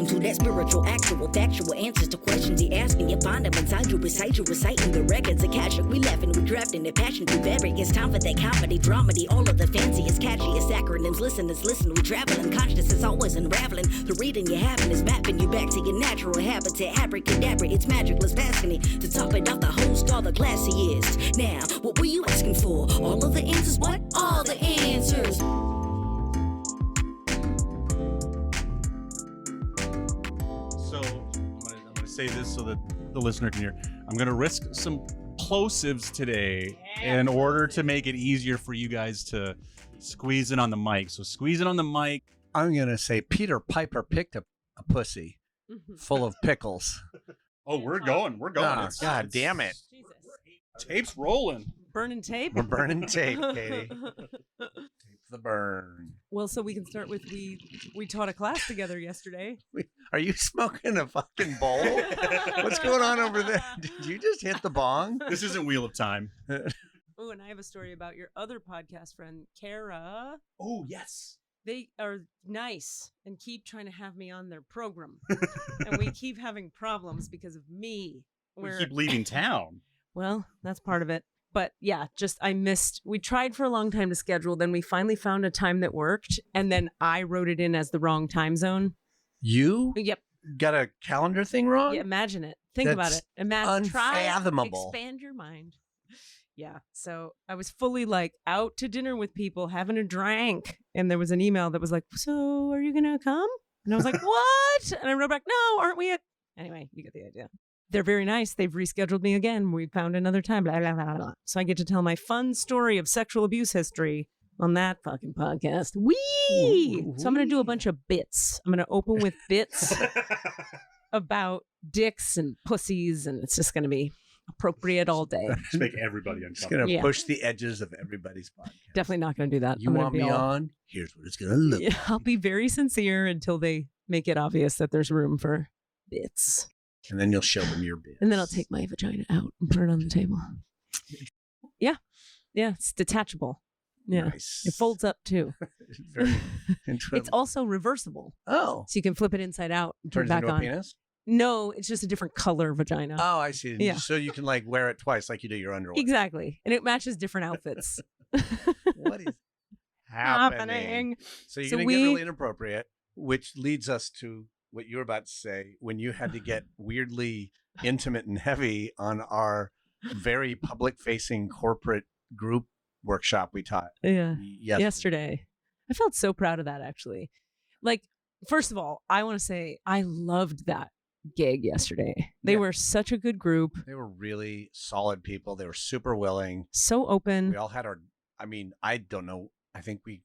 Welcome to that spiritual, actual, factual answers to questions you're asking. You find them inside you, recite you, reciting the records. Akashic, we laughing, we drafting the passion to vary. It's time for that comedy, dramedy, all of the fanciest, catchiest acronyms. Listeners, listen, we traveling. Consciousness always unraveling. The reading you're having is mapping you back to your natural habitat. Abracadabra, it's magic, let's passing it. To top it off, the host, all the classiest. Now, what were you asking for? All of the answers? What? All the answers. Say this so that the listener can hear. I'm going to risk some plosives today in order to make it easier for you guys to squeeze in on the mic. So squeeze in on the mic. I'm going to say Peter Piper picked a pussy full of pickles. Oh, we're going. We're going. Oh, God damn it. Jesus. Tape's rolling. Burning tape? We're burning tape, Katie. Tape's the burn. Well, so we can start with we taught a class together yesterday. Are you smoking a fucking bowl? What's going on over there? Did you just hit the bong? This isn't Wheel of Time. Oh, and I have a story about your other podcast friend, Kara. Oh, yes. They are nice and keep trying to have me on their program. And we keep having problems because of me. We keep leaving town. Well, that's part of it. But yeah, we tried for a long time to schedule. Then we finally found a time that worked. And then I wrote it in as the wrong time zone. You? Yep. Got a calendar thing wrong? Yeah, imagine it. Think about it. Imagine. Unfathomable. Try, expand your mind. Yeah. So I was fully like out to dinner with people, having a drink. And there was an email that was like, so are you going to come? And I was like, what? And I wrote back, no, aren't we? Anyway, you get the idea. They're very nice. They've rescheduled me again. We found another time. Blah, blah, blah, blah. So I get to tell my fun story of sexual abuse history on that fucking podcast. Whee! So I'm going to do a bunch of bits. I'm going to open with bits about dicks and pussies, and it's just going to be appropriate all day. Just make everybody It's uncomfortable. going to push the edges of everybody's podcast. Definitely not going to do that. You want me on? Here's what it's going to look like. I'll be very sincere until they make it obvious that there's room for bits. And then you'll show them your bits. And then I'll take my vagina out and put it on the table. Yeah. Yeah, it's detachable. Yeah. Nice. It folds up too. Very It's also reversible. Oh. So you can flip it inside out and turn it Turns back into a on. penis? No, it's just a different color vagina. Oh, I see. Yeah. So you can like wear it twice like you do your underwear. Exactly. And it matches different outfits. What is happening? So you're going to get really inappropriate, which leads us to what you were about to say when you had to get weirdly intimate and heavy on our very public-facing corporate group workshop we taught. Yeah. Yesterday. I felt so proud of that, actually. Like, first of all, I want to say I loved that gig yesterday. They were such a good group. They were really solid people. They were super willing. So open. We all had I don't know. I think we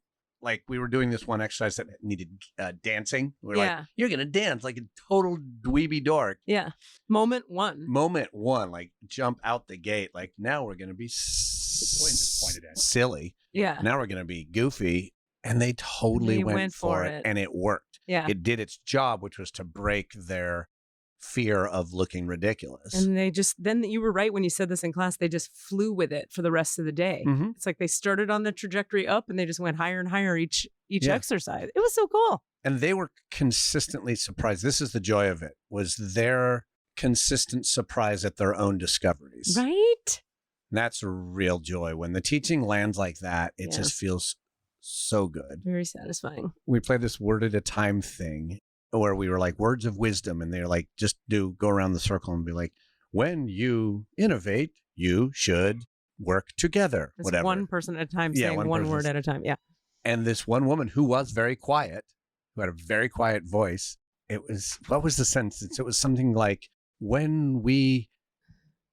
were doing this one exercise that needed dancing. We were like, you're going to dance like a total dweeby dork. Yeah. Moment one, like jump out the gate. Like now we're going to be silly. Yeah. Now we're going to be goofy. And they totally went for it. And it worked. Yeah. It did its job, which was to break their fear of looking ridiculous. And then you were right when you said this in class, they just flew with it for the rest of the day. Mm-hmm. It's like they started on the trajectory up and they just went higher and higher each exercise. It was so cool. And they were consistently surprised. This is the joy of it, was their consistent surprise at their own discoveries. Right? And that's a real joy. When the teaching lands like that, it just feels so good. Very satisfying. We played this word at a time thing where we were like words of wisdom, and they're like, just go around the circle and be like, when you innovate, you should work together. It's whatever. one person at a time saying one word at a time. Yeah. And this one woman who was very quiet, who had a very quiet voice, what was the sentence? It was something like, when we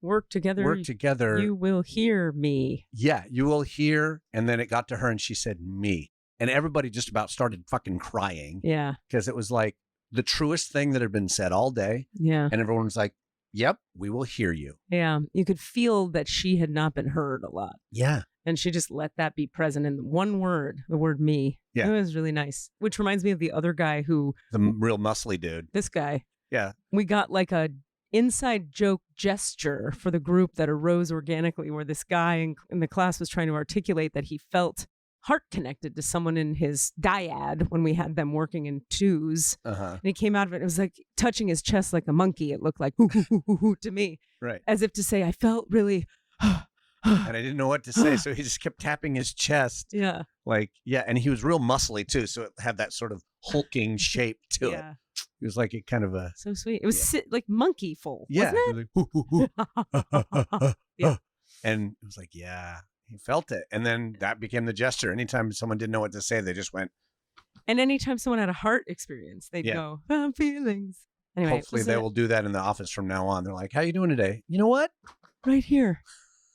work together, you will hear me. Yeah, you will hear. And then it got to her and she said, me. And everybody just about started fucking crying. Yeah. Because it was like the truest thing that had been said all day. Yeah. And everyone was like, yep, we will hear you. Yeah. You could feel that she had not been heard a lot. Yeah. And she just let that be present in one word, the word me. Yeah. It was really nice. Which reminds me of the other guy the real muscly dude. This guy. Yeah. We got like a inside joke gesture for the group that arose organically, where this guy in the class was trying to articulate that he felt heart connected to someone in his dyad when we had them working in twos. And he came out of it. It was like touching his chest like a monkey. It looked like to me. Right. As if to say, I felt really. And I didn't know what to say. So he just kept tapping his chest. Yeah. Like, yeah. And he was real muscly too. So it had that sort of hulking shape to it. It was like a kind of a. So sweet. It was like monkey full. Yeah. Wasn't it? Yeah. And it was like, yeah, he felt it. And then that became the gesture. Anytime someone didn't know what to say, they just went. And anytime someone had a heart experience, they'd go, feelings. Anyway, hopefully they will do that in the office from now on. They're like, how you doing today? You know what? Right here.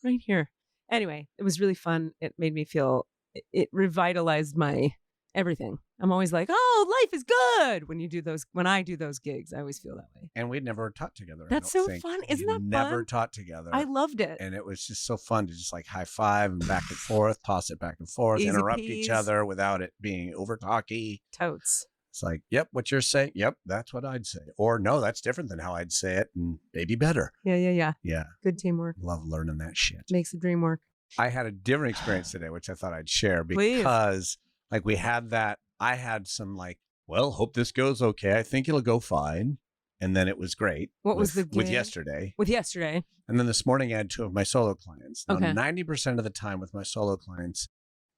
Right here. Anyway, it was really fun. It made me feel, it revitalized my everything. I'm always like, oh, life is good. When I do those gigs, I always feel that way. And we'd never taught together. That's so fun. Isn't that fun? Never taught together. I loved it. And it was just so fun to just like high five and back and forth, toss it back and forth, Easy interrupt peas. each other without it being over talky. Totes. It's like, yep, what you're saying. Yep, that's what I'd say. Or no, that's different than how I'd say it and maybe better. Yeah. Yeah. Good teamwork. Love learning that shit. Makes the dream work. I had a different experience today, which I thought I'd share because like we had that. I had some like, well, hope this goes okay. I think it'll go fine. And then it was great. What was the gig? With yesterday? With yesterday. And then this morning I had 2 of my solo clients. Now, Okay. 90% of the time with my solo clients,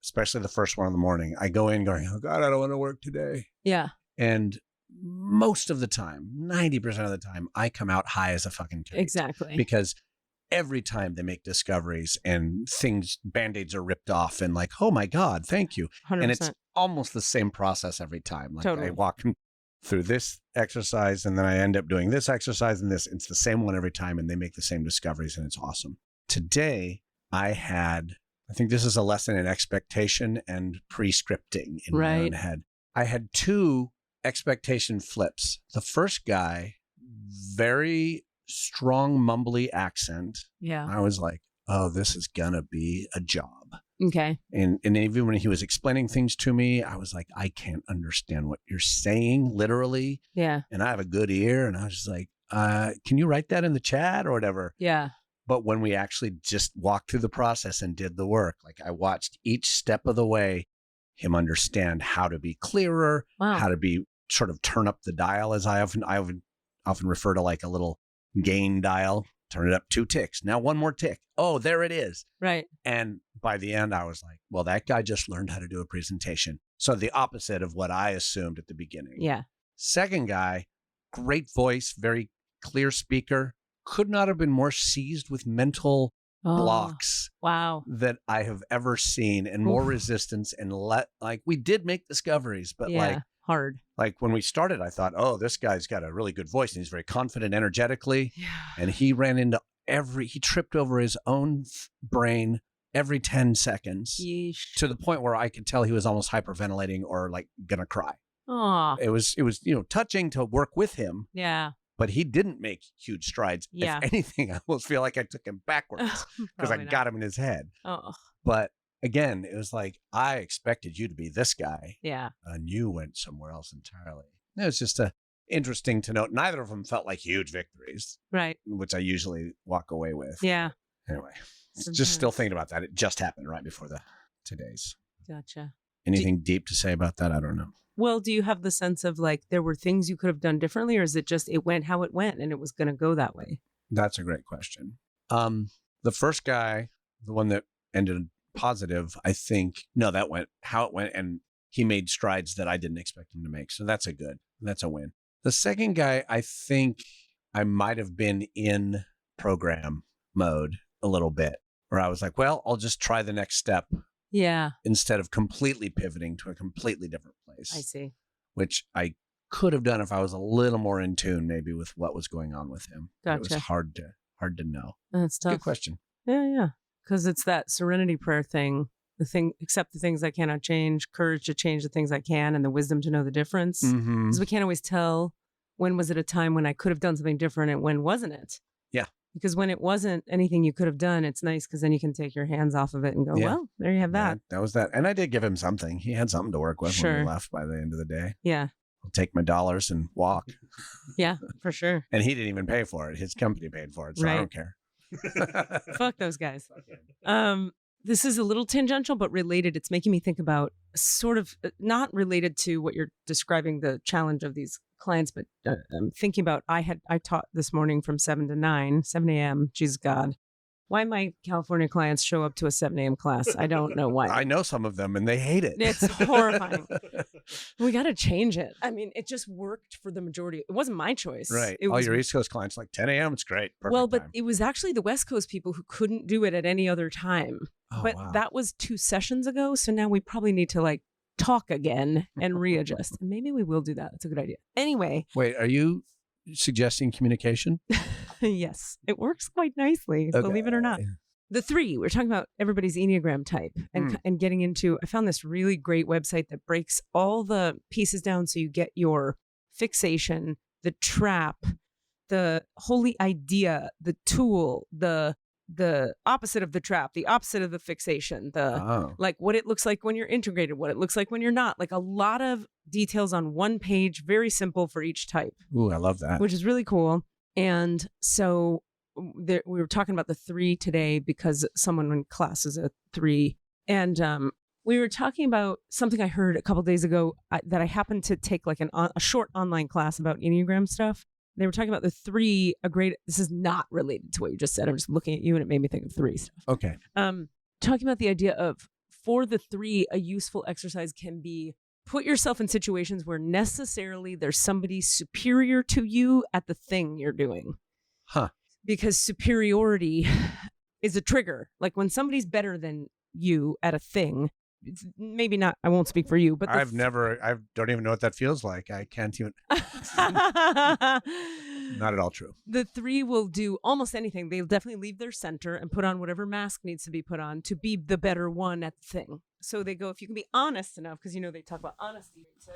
especially the first one in the morning, I go in going, oh God, I don't want to work today. Yeah. And most of the time, 90% of the time, I come out high as a fucking kite. Exactly. Because every time they make discoveries and Band-Aids are ripped off and like, oh my God, thank you. 100%. And it's almost the same process every time. Like Totally. I walk through this exercise and then I end up doing this exercise and this. It's the same one every time and they make the same discoveries and it's awesome. Today, I think this is a lesson in expectation and pre-scripting in my own head. I had 2 expectation flips. The first guy, very strong mumbly accent. Yeah. I was like, oh, this is gonna be a job. Okay. And even when he was explaining things to me, I was like, I can't understand what you're saying, literally. Yeah. And I have a good ear. And I was just like, can you write that in the chat or whatever? Yeah. But when we actually just walked through the process and did the work, like I watched each step of the way him understand how to be clearer, how to be sort of turn up the dial, as I often refer to like a little gain dial. Turn it up 2 ticks. Now 1 more tick. Oh, there it is. Right. And by the end, I was like, well, that guy just learned how to do a presentation. So the opposite of what I assumed at the beginning. Yeah. Second guy, great voice, very clear speaker. Could not have been more seized with mental blocks that I have ever seen and more resistance and like we did make discoveries, but like hard. Like when we started, I thought, oh, this guy's got a really good voice and he's very confident energetically. Yeah. And he ran into he tripped over his own brain every 10 seconds. Yeesh. To the point where I could tell he was almost hyperventilating or like gonna cry. Aw. It was, touching to work with him. Yeah. But he didn't make huge strides. Yeah. If anything, I almost feel like I took him backwards because I got him in his head. Oh. But again, it was like, I expected you to be this guy. Yeah. And you went somewhere else entirely. It was just interesting to note. Neither of them felt like huge victories. Right. Which I usually walk away with. Yeah. Anyway, just still thinking about that. It just happened right before today's. Gotcha. Anything deep to say about that? I don't know. Well, do you have the sense of like there were things you could have done differently, or is it just it went how it went and it was going to go that way? That's a great question. The first guy, the one that ended positive, I think, no, that went how it went, and he made strides that I didn't expect him to make. So that's a win. The second guy, I think I might have been in program mode a little bit, where I was like, well, I'll just try the next step. Yeah. Instead of completely pivoting to a completely different place. I see. Which I could have done if I was a little more in tune maybe with what was going on with him. Gotcha. It was hard to know. That's tough. Good question. Yeah. Because it's that serenity prayer thing. Accept the things I cannot change, courage to change the things I can, and the wisdom to know the difference. Because we can't always tell when was it a time when I could have done something different and when wasn't it? Yeah. Because when it wasn't anything you could have done, it's nice because then you can take your hands off of it and go, well, there you have that. Yeah, that was that. And I did give him something. He had something to work with when we left by the end of the day. Yeah. I'll take my dollars and walk. Yeah, for sure. And he didn't even pay for it. His company paid for it. So I don't care. Fuck those guys. this is a little tangential, but related. It's making me think about sort of not related to what you're describing, the challenge of these clients, but I'm thinking about, I taught this morning from 7 a.m. Jesus God. Why my California clients show up to a 7 a.m. class. I don't know why. I know some of them and they hate it. It's horrifying. We got to change it. I mean, it just worked for the majority. It wasn't my choice. Right. It All was, your East Coast clients, like 10 a.m. It's great. Perfect well, but time. it was actually the West Coast people who couldn't do it at any other time. Oh, but wow. that was 2 sessions ago. So now we probably need to like talk again and readjust. And maybe we will do that. That's a good idea. Anyway. Wait, are you suggesting communication? Yes, it works quite nicely, believe it or not. The 3, we're talking about everybody's Enneagram type and getting into, I found this really great website that breaks all the pieces down so you get your fixation, the trap, the holy idea, the tool, the opposite of the trap, the opposite of the fixation, like what it looks like when you're integrated, what it looks like when you're not, like a lot of details on one page, very simple for each type. Ooh, I love that. Which is really cool. And so we were talking about the 3 today because someone in class is a 3. And we were talking about something I heard a couple of days ago that I happened to take like a short online class about Enneagram stuff. They were talking about the 3, this is not related to what you just said. I'm just looking at you and it made me think of 3 stuff. Okay. Talking about the idea of, for the 3, a useful exercise can be put yourself in situations where necessarily there's somebody superior to you at the thing you're doing. Huh. Because superiority is a trigger. Like when somebody's better than you at a thing, it's maybe not, I won't speak for you, but I don't even know what that feels like. I can't even. Not at all true. The 3 will do almost anything. They'll definitely leave their center and put on whatever mask needs to be put on to be the better one at the thing. So they go, if you can be honest enough, because they talk about honesty to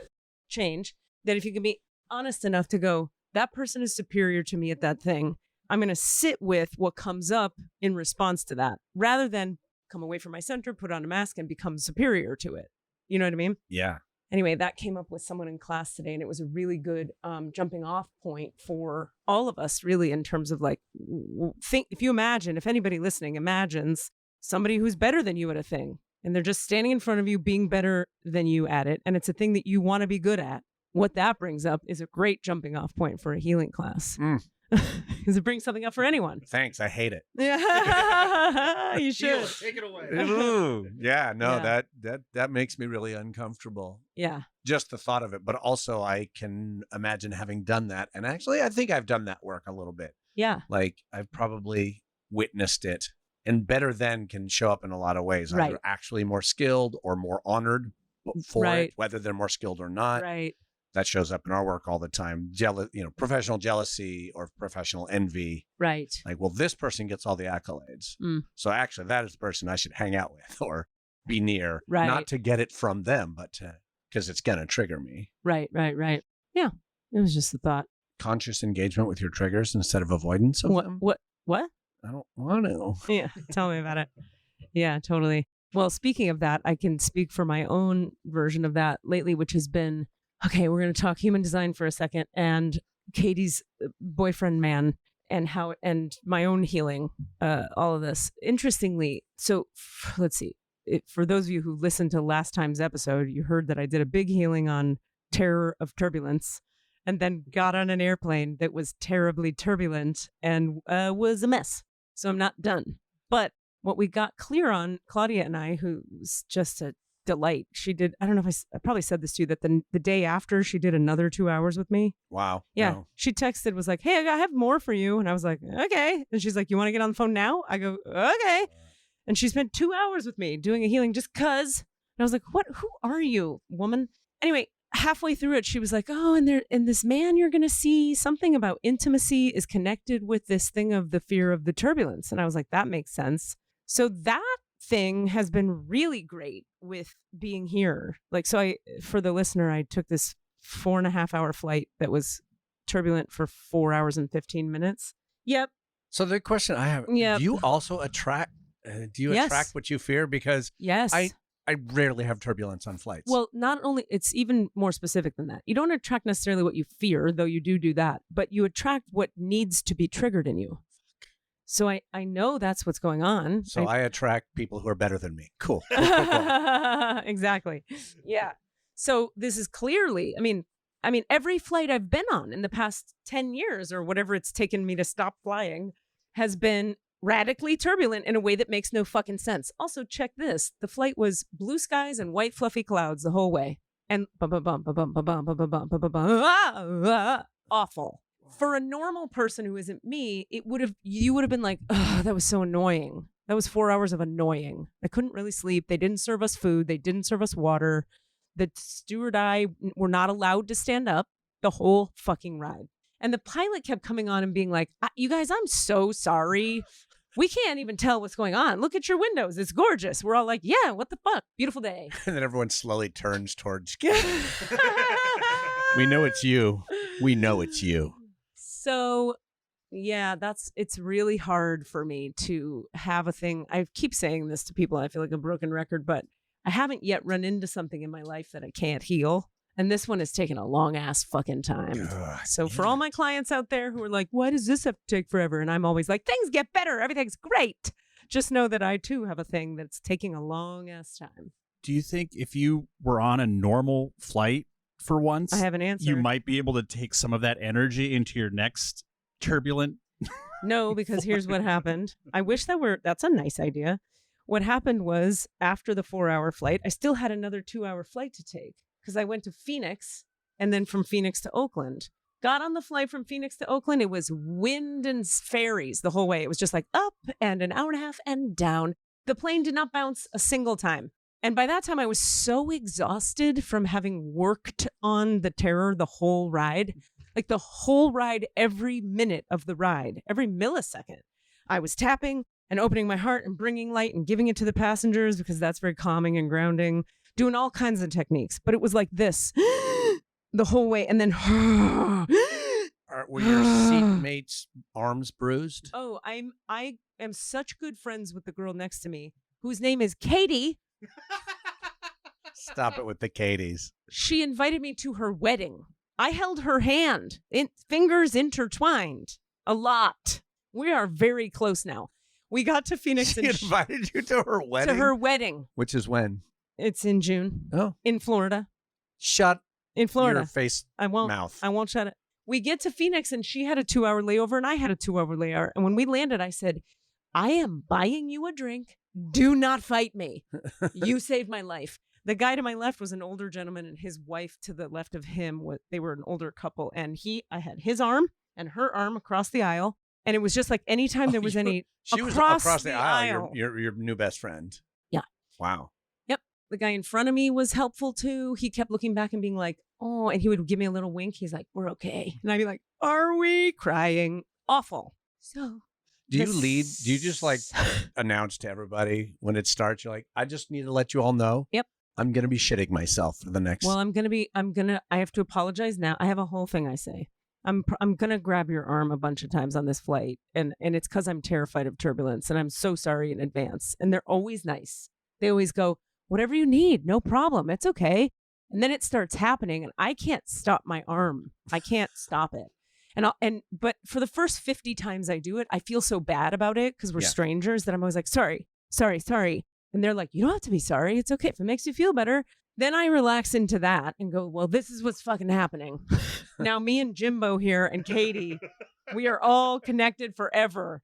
change, that if you can be honest enough to go, that person is superior to me at that thing, I'm going to sit with what comes up in response to that, rather than come away from my center, put on a mask, and become superior to it. You know what I mean? Yeah. Anyway, that came up with someone in class today, and it was a really good jumping off point for all of us, really, in terms of like, if anybody listening imagines somebody who's better than you at a thing, and they're just standing in front of you being better than you at it, and it's a thing that you want to be good at, what that brings up is a great jumping off point for a healing class. Because it brings something up for anyone. Thanks. I hate it. Yeah, you should. Take it away. Ooh, yeah, no, Yeah. that makes me really uncomfortable. Yeah. Just the thought of it, but also I can imagine having done that. And actually, I think I've done that work a little bit. Yeah. Like I've probably witnessed it, and better than can show up in a lot of ways. Right. Either actually more skilled or more honored for it, whether they're more skilled or not. Right. That shows up in our work all the time. Professional jealousy or professional envy. Right. Like, well, this person gets all the accolades. So actually that is the person I should hang out with or be near. Right. Not to get it from them, but because it's going to trigger me. Right. Yeah. It was just the thought. Conscious engagement with your triggers instead of avoidance of them. What? I don't want to. Yeah. Tell me about it. Yeah, totally. Well, speaking of that, I can speak for my own version of that lately, which has been, okay, we're going to talk human design for a second, and Katie's boyfriend man, and my own healing, all of this. Interestingly, so let's see. For those of you who listened to last time's episode, you heard that I did a big healing on terror of turbulence, and then got on an airplane that was terribly turbulent and was a mess. So I'm not done. But what we got clear on, Claudia and I, who was just a delight. She did, I don't know if I probably said this to you, that the day after she did another 2 hours with me. Wow. Yeah. No. She texted, was like, hey, I have more for you. And I was like, okay. And she's like, you want to get on the phone now? I go, okay. And she spent 2 hours with me doing a healing just cause. And I was like, who are you, woman? Anyway, halfway through it, she was like, oh, and this man you're going to see, something about intimacy is connected with this thing of the fear of the turbulence. And I was like, that makes sense. So that thing has been really great with being here. Like, so for the listener, I took this 4.5 hour flight that was turbulent for 4 hours and 15 minutes. Yep. So the question I have, Yep. do you also attract, attract what you fear? Because yes. I rarely have turbulence on flights. Well, not only, it's even more specific than that. You don't attract necessarily what you fear, though you do that, but you attract what needs to be triggered in you. So I know that's what's going on. So I attract people who are better than me. Cool. Exactly. Yeah. So this is clearly, I mean, every flight I've been on in the past 10 years or whatever it's taken me to stop flying has been radically turbulent in a way that makes no fucking sense. Also, check this. The flight was blue skies and white fluffy clouds the whole way. And awful. For a normal person who isn't me, you would have been like, oh, that was so annoying. That was 4 hours of annoying. I couldn't really sleep. They didn't serve us food. They didn't serve us water. The steward and I were not allowed to stand up the whole fucking ride. And the pilot kept coming on and being like, you guys, I'm so sorry. We can't even tell what's going on. Look at your windows. It's gorgeous. We're all like, yeah, what the fuck? Beautiful day. And then everyone slowly turns towards We know it's you. We know it's you. So, yeah, it's really hard for me to have a thing. I keep saying this to people. I feel like a broken record, but I haven't yet run into something in my life that I can't heal. And this one has taken a long ass fucking time. So for all my clients out there who are like, why does this have to take forever? And I'm always like, things get better. Everything's great. Just know that I too have a thing that's taking a long ass time. Do you think if you were on a normal flight for once, I have an answer, you might be able to take some of that energy into your next turbulent? No, because here's what happened. I wish that's a nice idea. What happened was after the 4-hour flight, I still had another 2-hour flight to take because I went to Phoenix and then from Phoenix to Oakland. Got on the flight from Phoenix to Oakland. It was wind and ferries the whole way. It was just like up and an hour and a half and down. The plane did not bounce a single time. And by that time, I was so exhausted from having worked on the terror the whole ride. Like the whole ride, every minute of the ride, every millisecond, I was tapping and opening my heart and bringing light and giving it to the passengers because that's very calming and grounding, doing all kinds of techniques. But it was like this the whole way. And then were your seatmates' arms bruised? Oh, I am such good friends with the girl next to me whose name is Katie. Stop it with the Katies. She invited me to her wedding. I held her hand, fingers intertwined, a lot. We are very close now. We got to Phoenix. She invited you to her wedding? To her wedding. Which is when? It's in June. Oh. In Florida. Shut in Florida. Your face mouth. I won't shut it. We get to Phoenix and she had a 2-hour layover and I had a 2-hour layover. And when we landed, I said, I am buying you a drink. Do not fight me. You saved my life. The guy to my left was an older gentleman and his wife to the left of him, they were an older couple. And I had his arm and her arm across the aisle. And it was just like anytime there was she was across the aisle. Your new best friend. Yeah. Wow. Yep. The guy in front of me was helpful too. He kept looking back and being like, oh, and he would give me a little wink. He's like, we're okay. And I'd be like, are we? Crying. Awful. So. Do you just like announce to everybody when it starts? You're like, I just need to let you all know. Yep. I'm going to be shitting myself for the next. Well, I have to apologize now. I have a whole thing I say. I'm going to grab your arm a bunch of times on this flight. And it's because I'm terrified of turbulence. And I'm so sorry in advance. And they're always nice. They always go, whatever you need, no problem. It's okay. And then it starts happening and I can't stop my arm. I can't stop it. But for the first 50 times I do it, I feel so bad about it because we're strangers that I'm always like, sorry. And they're like, you don't have to be sorry. It's okay. If it makes you feel better. Then I relax into that and go, well, this is what's fucking happening. Now me and Jimbo here and Katie, we are all connected forever.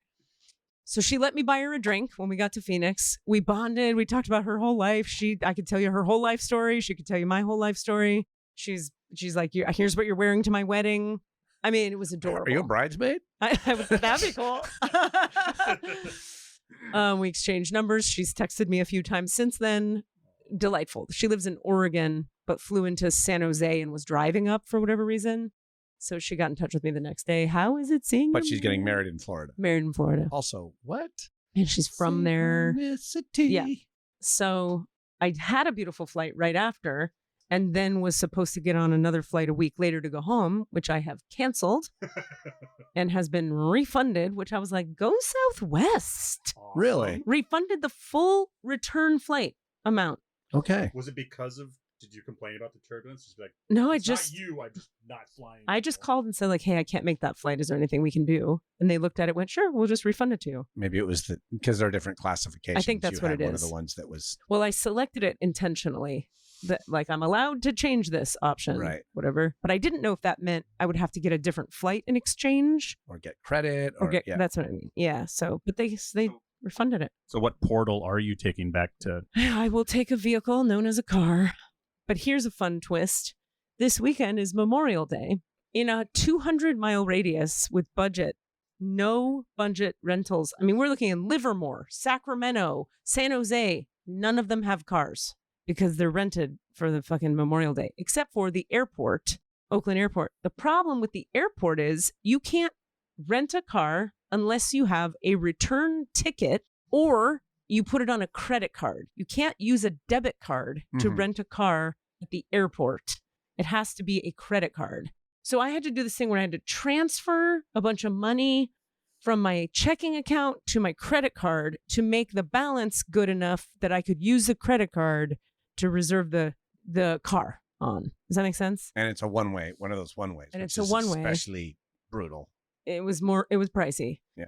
So she let me buy her a drink when we got to Phoenix. We bonded. We talked about her whole life. I could tell you her whole life story. She could tell you my whole life story. She's like, here's what you're wearing to my wedding. I mean, it was adorable. Are you a bridesmaid? That'd be cool. We exchanged numbers. She's texted me a few times since then. Delightful. She lives in Oregon, but flew into San Jose and was driving up for whatever reason. So she got in touch with me the next day. How is it seeing? But she's getting married in Florida. Married in Florida. Also, what? And she's from there. Yeah. So I had a beautiful flight right after. And then was supposed to get on another flight a week later to go home, which I have canceled and has been refunded, which I was like, go Southwest. Really? Refunded the full return flight amount. Okay. Was it because of Did you complain about the turbulence? Just be like, no, I'm just not flying. I just called and said like, hey, I can't make that flight. Is there anything we can do? And they looked at it, went, sure, we'll just refund it to you. Maybe it was because there are different classifications. I think that's what it is. One of the ones that was. Well, I selected it intentionally. That like I'm allowed to change this option, right? Whatever. But I didn't know if that meant I would have to get a different flight in exchange, or get credit, or get. Yeah. That's what I mean. Yeah. So, but they refunded it. So, what portal are you taking back to? I will take a vehicle known as a car. But here's a fun twist. This weekend is Memorial Day. In a 200-mile radius with no budget rentals. I mean, we're looking in Livermore, Sacramento, San Jose. None of them have cars because they're rented for the fucking Memorial Day, except for the airport, Oakland Airport. The problem with the airport is you can't rent a car unless you have a return ticket or you put it on a credit card. You can't use a debit card to rent a car at the airport. It has to be a credit card. So I had to do this thing where I had to transfer a bunch of money from my checking account to my credit card to make the balance good enough that I could use the credit card to reserve the car on. Does that make sense? And it's a one-way, one of those one-ways. And it's a one-way. Especially brutal. It was pricey. Yeah.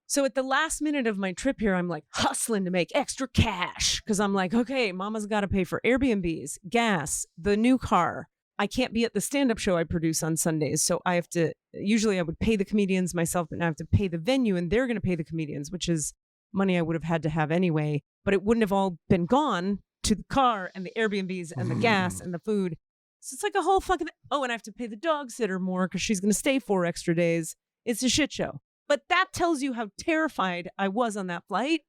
So at the last minute of my trip here, I'm like hustling to make extra cash because I'm like, okay, mama's got to pay for Airbnbs, gas, the new car. I can't be at the stand-up show I produce on Sundays. So I have to, usually I would pay the comedians myself, but now I have to pay the venue and they're going to pay the comedians, which is money I would have had to have anyway, but it wouldn't have all been gone to the car and the Airbnbs and the gas and the food. So it's like a whole fucking, and I have to pay the dog sitter more because she's going to stay 4 extra days. It's a shit show. But that tells you how terrified I was on that flight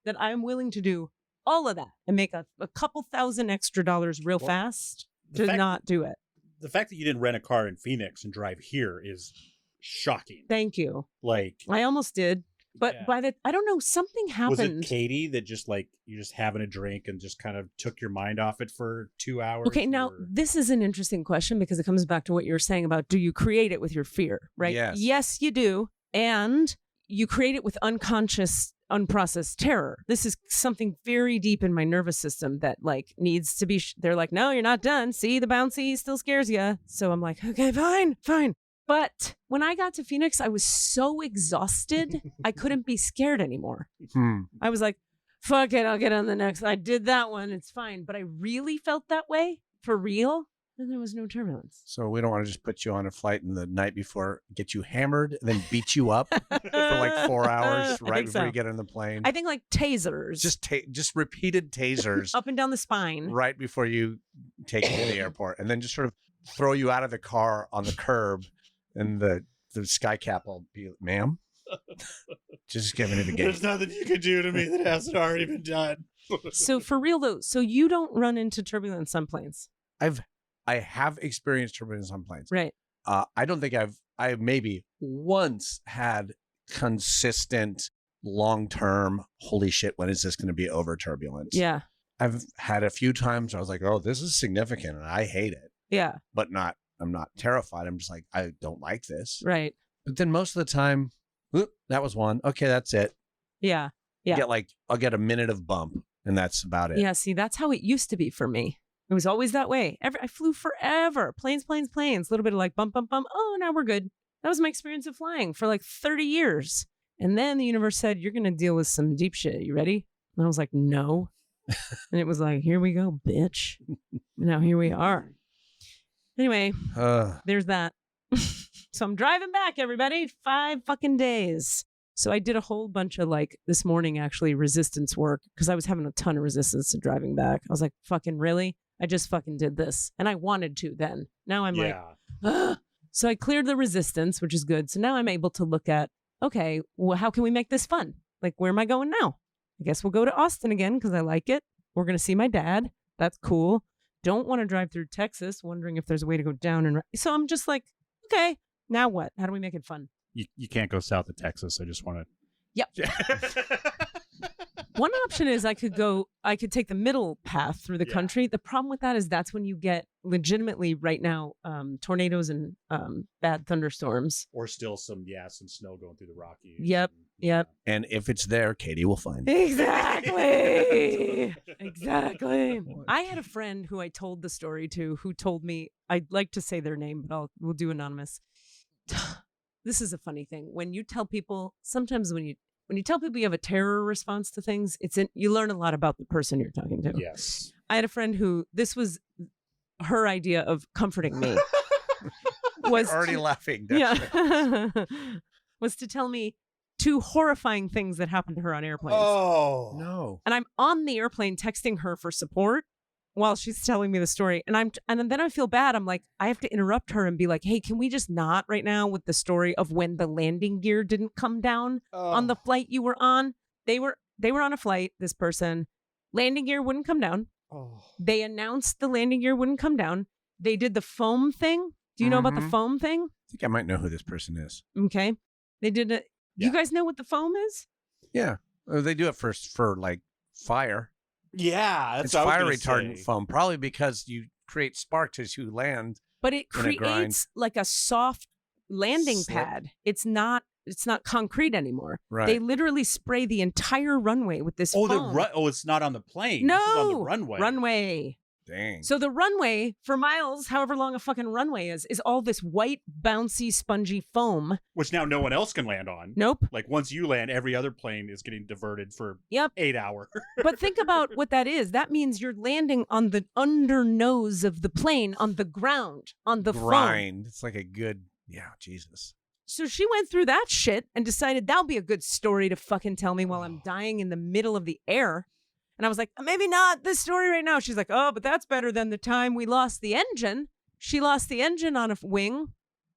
that I'm willing to do all of that and make a couple thousand extra dollars real fast to not do it. The fact that you didn't rent a car in Phoenix and drive here is shocking. Thank you. Like I almost did, but I don't know, something happened. Was it Katie that just like you're just having a drink and just kind of took your mind off it for 2 hours? Okay, now this is an interesting question because it comes back to what you were saying about do you create it with your fear, right? Yes, you do. And you create it with unconscious, unprocessed terror. This is something very deep in my nervous system that like needs to be, they're like, no, you're not done. See, the bouncy still scares you. So I'm like, okay, fine. But when I got to Phoenix, I was so exhausted. I couldn't be scared anymore. I was like, fuck it, I'll get on the next. I did that one. It's fine. But I really felt that way for real. And there was no turbulence. So we don't want to just put you on a flight and the night before get you hammered, and then beat you up for like 4 hours right before you get on the plane. I think like tasers. Just repeated tasers up and down the spine right before you take it to the airport, and then just sort of throw you out of the car on the curb, and the sky cap will be, ma'am, just give me the gate. There's nothing you can do to me that hasn't already been done. So for real though, so you don't run into turbulence on planes? I have experienced turbulence on planes. Right. I don't think I've maybe once had consistent long-term, holy shit, when is this going to be over turbulence? Yeah. I've had a few times where I was like, oh, this is significant and I hate it. Yeah. But I'm not terrified. I'm just like, I don't like this. Right. But then most of the time, that was one. Okay, that's it. Yeah. I'll get a minute of bump and that's about it. Yeah. See, that's how it used to be for me. It was always that way. I flew forever. Planes. A little bit of like bump. Oh, now we're good. That was my experience of flying for like 30 years. And then the universe said, you're going to deal with some deep shit. You ready? And I was like, no. And it was like, here we go, bitch. Now here we are. Anyway, there's that. So I'm driving back, everybody. 5 fucking days. So I did a whole bunch of like this morning, actually, resistance work because I was having a ton of resistance to driving back. I was like, fucking really? I just fucking did this. And I wanted to then. Now I'm like, ugh. So I cleared the resistance, which is good. So now I'm able to look at, okay, well, how can we make this fun? Like, where am I going now? I guess we'll go to Austin again because I like it. We're going to see my dad. That's cool. Don't want to drive through Texas, wondering if there's a way to go down. And so I'm just like, okay, now what? How do we make it fun? You can't go south of Texas. I just want to. Yep. One option is I could take the middle path through the country. The problem with that is that's when you get legitimately right now tornadoes and bad thunderstorms. Or still some snow going through the Rockies. Yep. Yep. And if it's there, Katie will find it. Exactly. Exactly. I had a friend who I told the story to who told me, I'd like to say their name, but we'll do anonymous. This is a funny thing. When you tell people, sometimes when you tell people you have a terror response to things, you learn a lot about the person you're talking to. Yes. I had a friend who this was her idea of comforting me. Was already laughing. Yeah. Was to tell me 2 horrifying things that happened to her on airplanes. Oh no! And I'm on the airplane texting her for support while she's telling me the story, and then I feel bad. I'm like, I have to interrupt her and be like, hey, can we just not right now with the story of when the landing gear didn't come down on the flight you were on? They were on a flight. This person, landing gear wouldn't come down. Oh. They announced the landing gear wouldn't come down. They did the foam thing. Do you know about the foam thing? I think I might know who this person is. Okay. They did it. Yeah. You guys know what the foam is? Yeah. They do it for like fire. Yeah. That's It's what I fire was gonna retardant say. foam, probably because you create sparks as you land. But it in a grind. creates like a soft landing Slip. pad. It's not concrete anymore. Right. They literally spray the entire runway with this foam. It's not on the plane. No. This is on the runway. Runway. Dang. So the runway, for miles, however long a fucking runway is all this white, bouncy, spongy foam. Which now no one else can land on. Nope. Like once you land, every other plane is getting diverted for Yep. 8 hours. But think about what that is. That means you're landing on the under nose of the plane, on the ground, on the grind. foam. It's like a good, Jesus. So she went through that shit and decided that'll be a good story to fucking tell me while I'm dying in the middle of the air. And I was like, maybe not this story right now. She's like, oh, but that's better than the time we lost the engine. She lost the engine on a wing.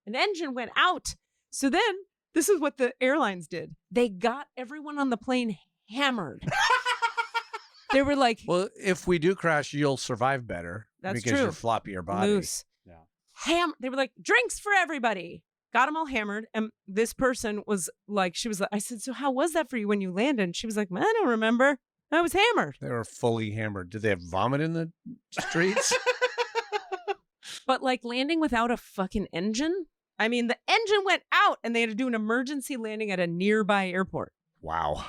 An engine went out. So then this is what the airlines did. They got everyone on the plane hammered. They were like, well, if we do crash, you'll survive better. That's because true. you're floppier body. Loose. Yeah. They were like, drinks for everybody. Got them all hammered. And this person was like, I said, so how was that for you when you landed? And she was like, I don't remember. I was hammered. They were fully hammered. Did they have vomit in the streets? But like landing without a fucking engine? I mean, the engine went out and they had to do an emergency landing at a nearby airport. Wow.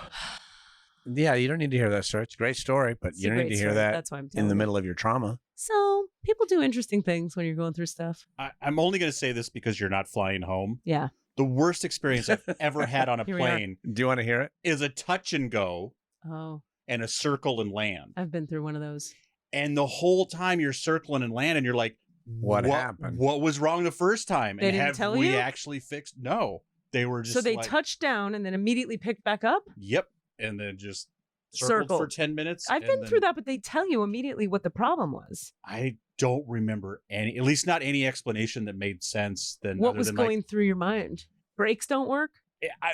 Yeah, you don't need to hear that story. It's a great story, but you don't need to hear that That's why I'm telling in the you. middle of your trauma. So people do interesting things when you're going through stuff. I'm only going to say this because you're not flying home. Yeah. The worst experience I've ever had on a Here we are. plane Do you want to hear it? is a touch and go Oh, and a circle and land. I've been through one of those. And the whole time you're circling and land and you're like, What happened? What was wrong the first time? They and didn't have tell we you? actually fixed? No. They were just So they like, touched down and then immediately picked back up? Yep. And then just circled for 10 minutes. I've and been then through that, but they tell you immediately what the problem was. I don't remember any, at least not any explanation that made sense. What other was than going through your mind? Brakes don't work?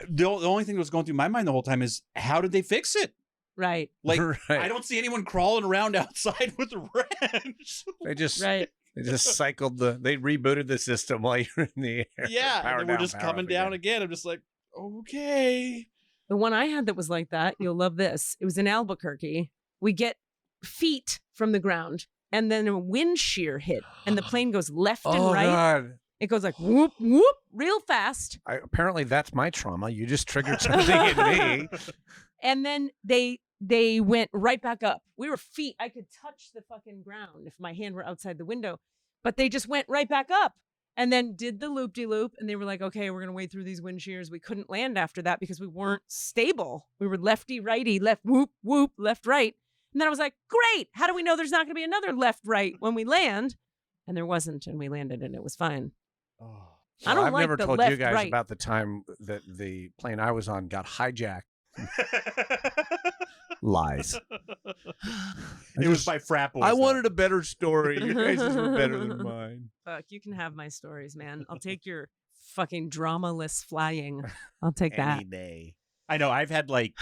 the only thing that was going through my mind the whole time is how did they fix it? Right. Like, Right. I don't see anyone crawling around outside with a wrench. They just Right. they just cycled they rebooted the system while you're in the air. Yeah, Power and we're down, just power coming up down again. I'm just like, okay. The one I had that was like that, you'll love this. It was in Albuquerque. We get feet from the ground and then a wind shear hit and the plane goes left and Oh right. God. It goes like whoop, whoop, real fast. Apparently that's my trauma. You just triggered something in me. And then they went right back up. We were feet. I could touch the fucking ground if my hand were outside the window. But they just went right back up and then did the loop-de-loop. And they were like, okay, we're going to wade through these wind shears. We couldn't land after that because we weren't stable. We were lefty, righty, left, whoop, whoop, left, right. And then I was like, great. How do we know there's not going to be another left, right when we land? And there wasn't. And we landed and it was fine. I don't I've like never the told left, you guys right. about the time that the plane I was on got hijacked. Lies. It was by frat boys. I though. wanted a better story. You guys were better than mine. Fuck, you can have my stories, man. I'll take your fucking dramaless flying. I'll take that. Any day. I know. I've had like,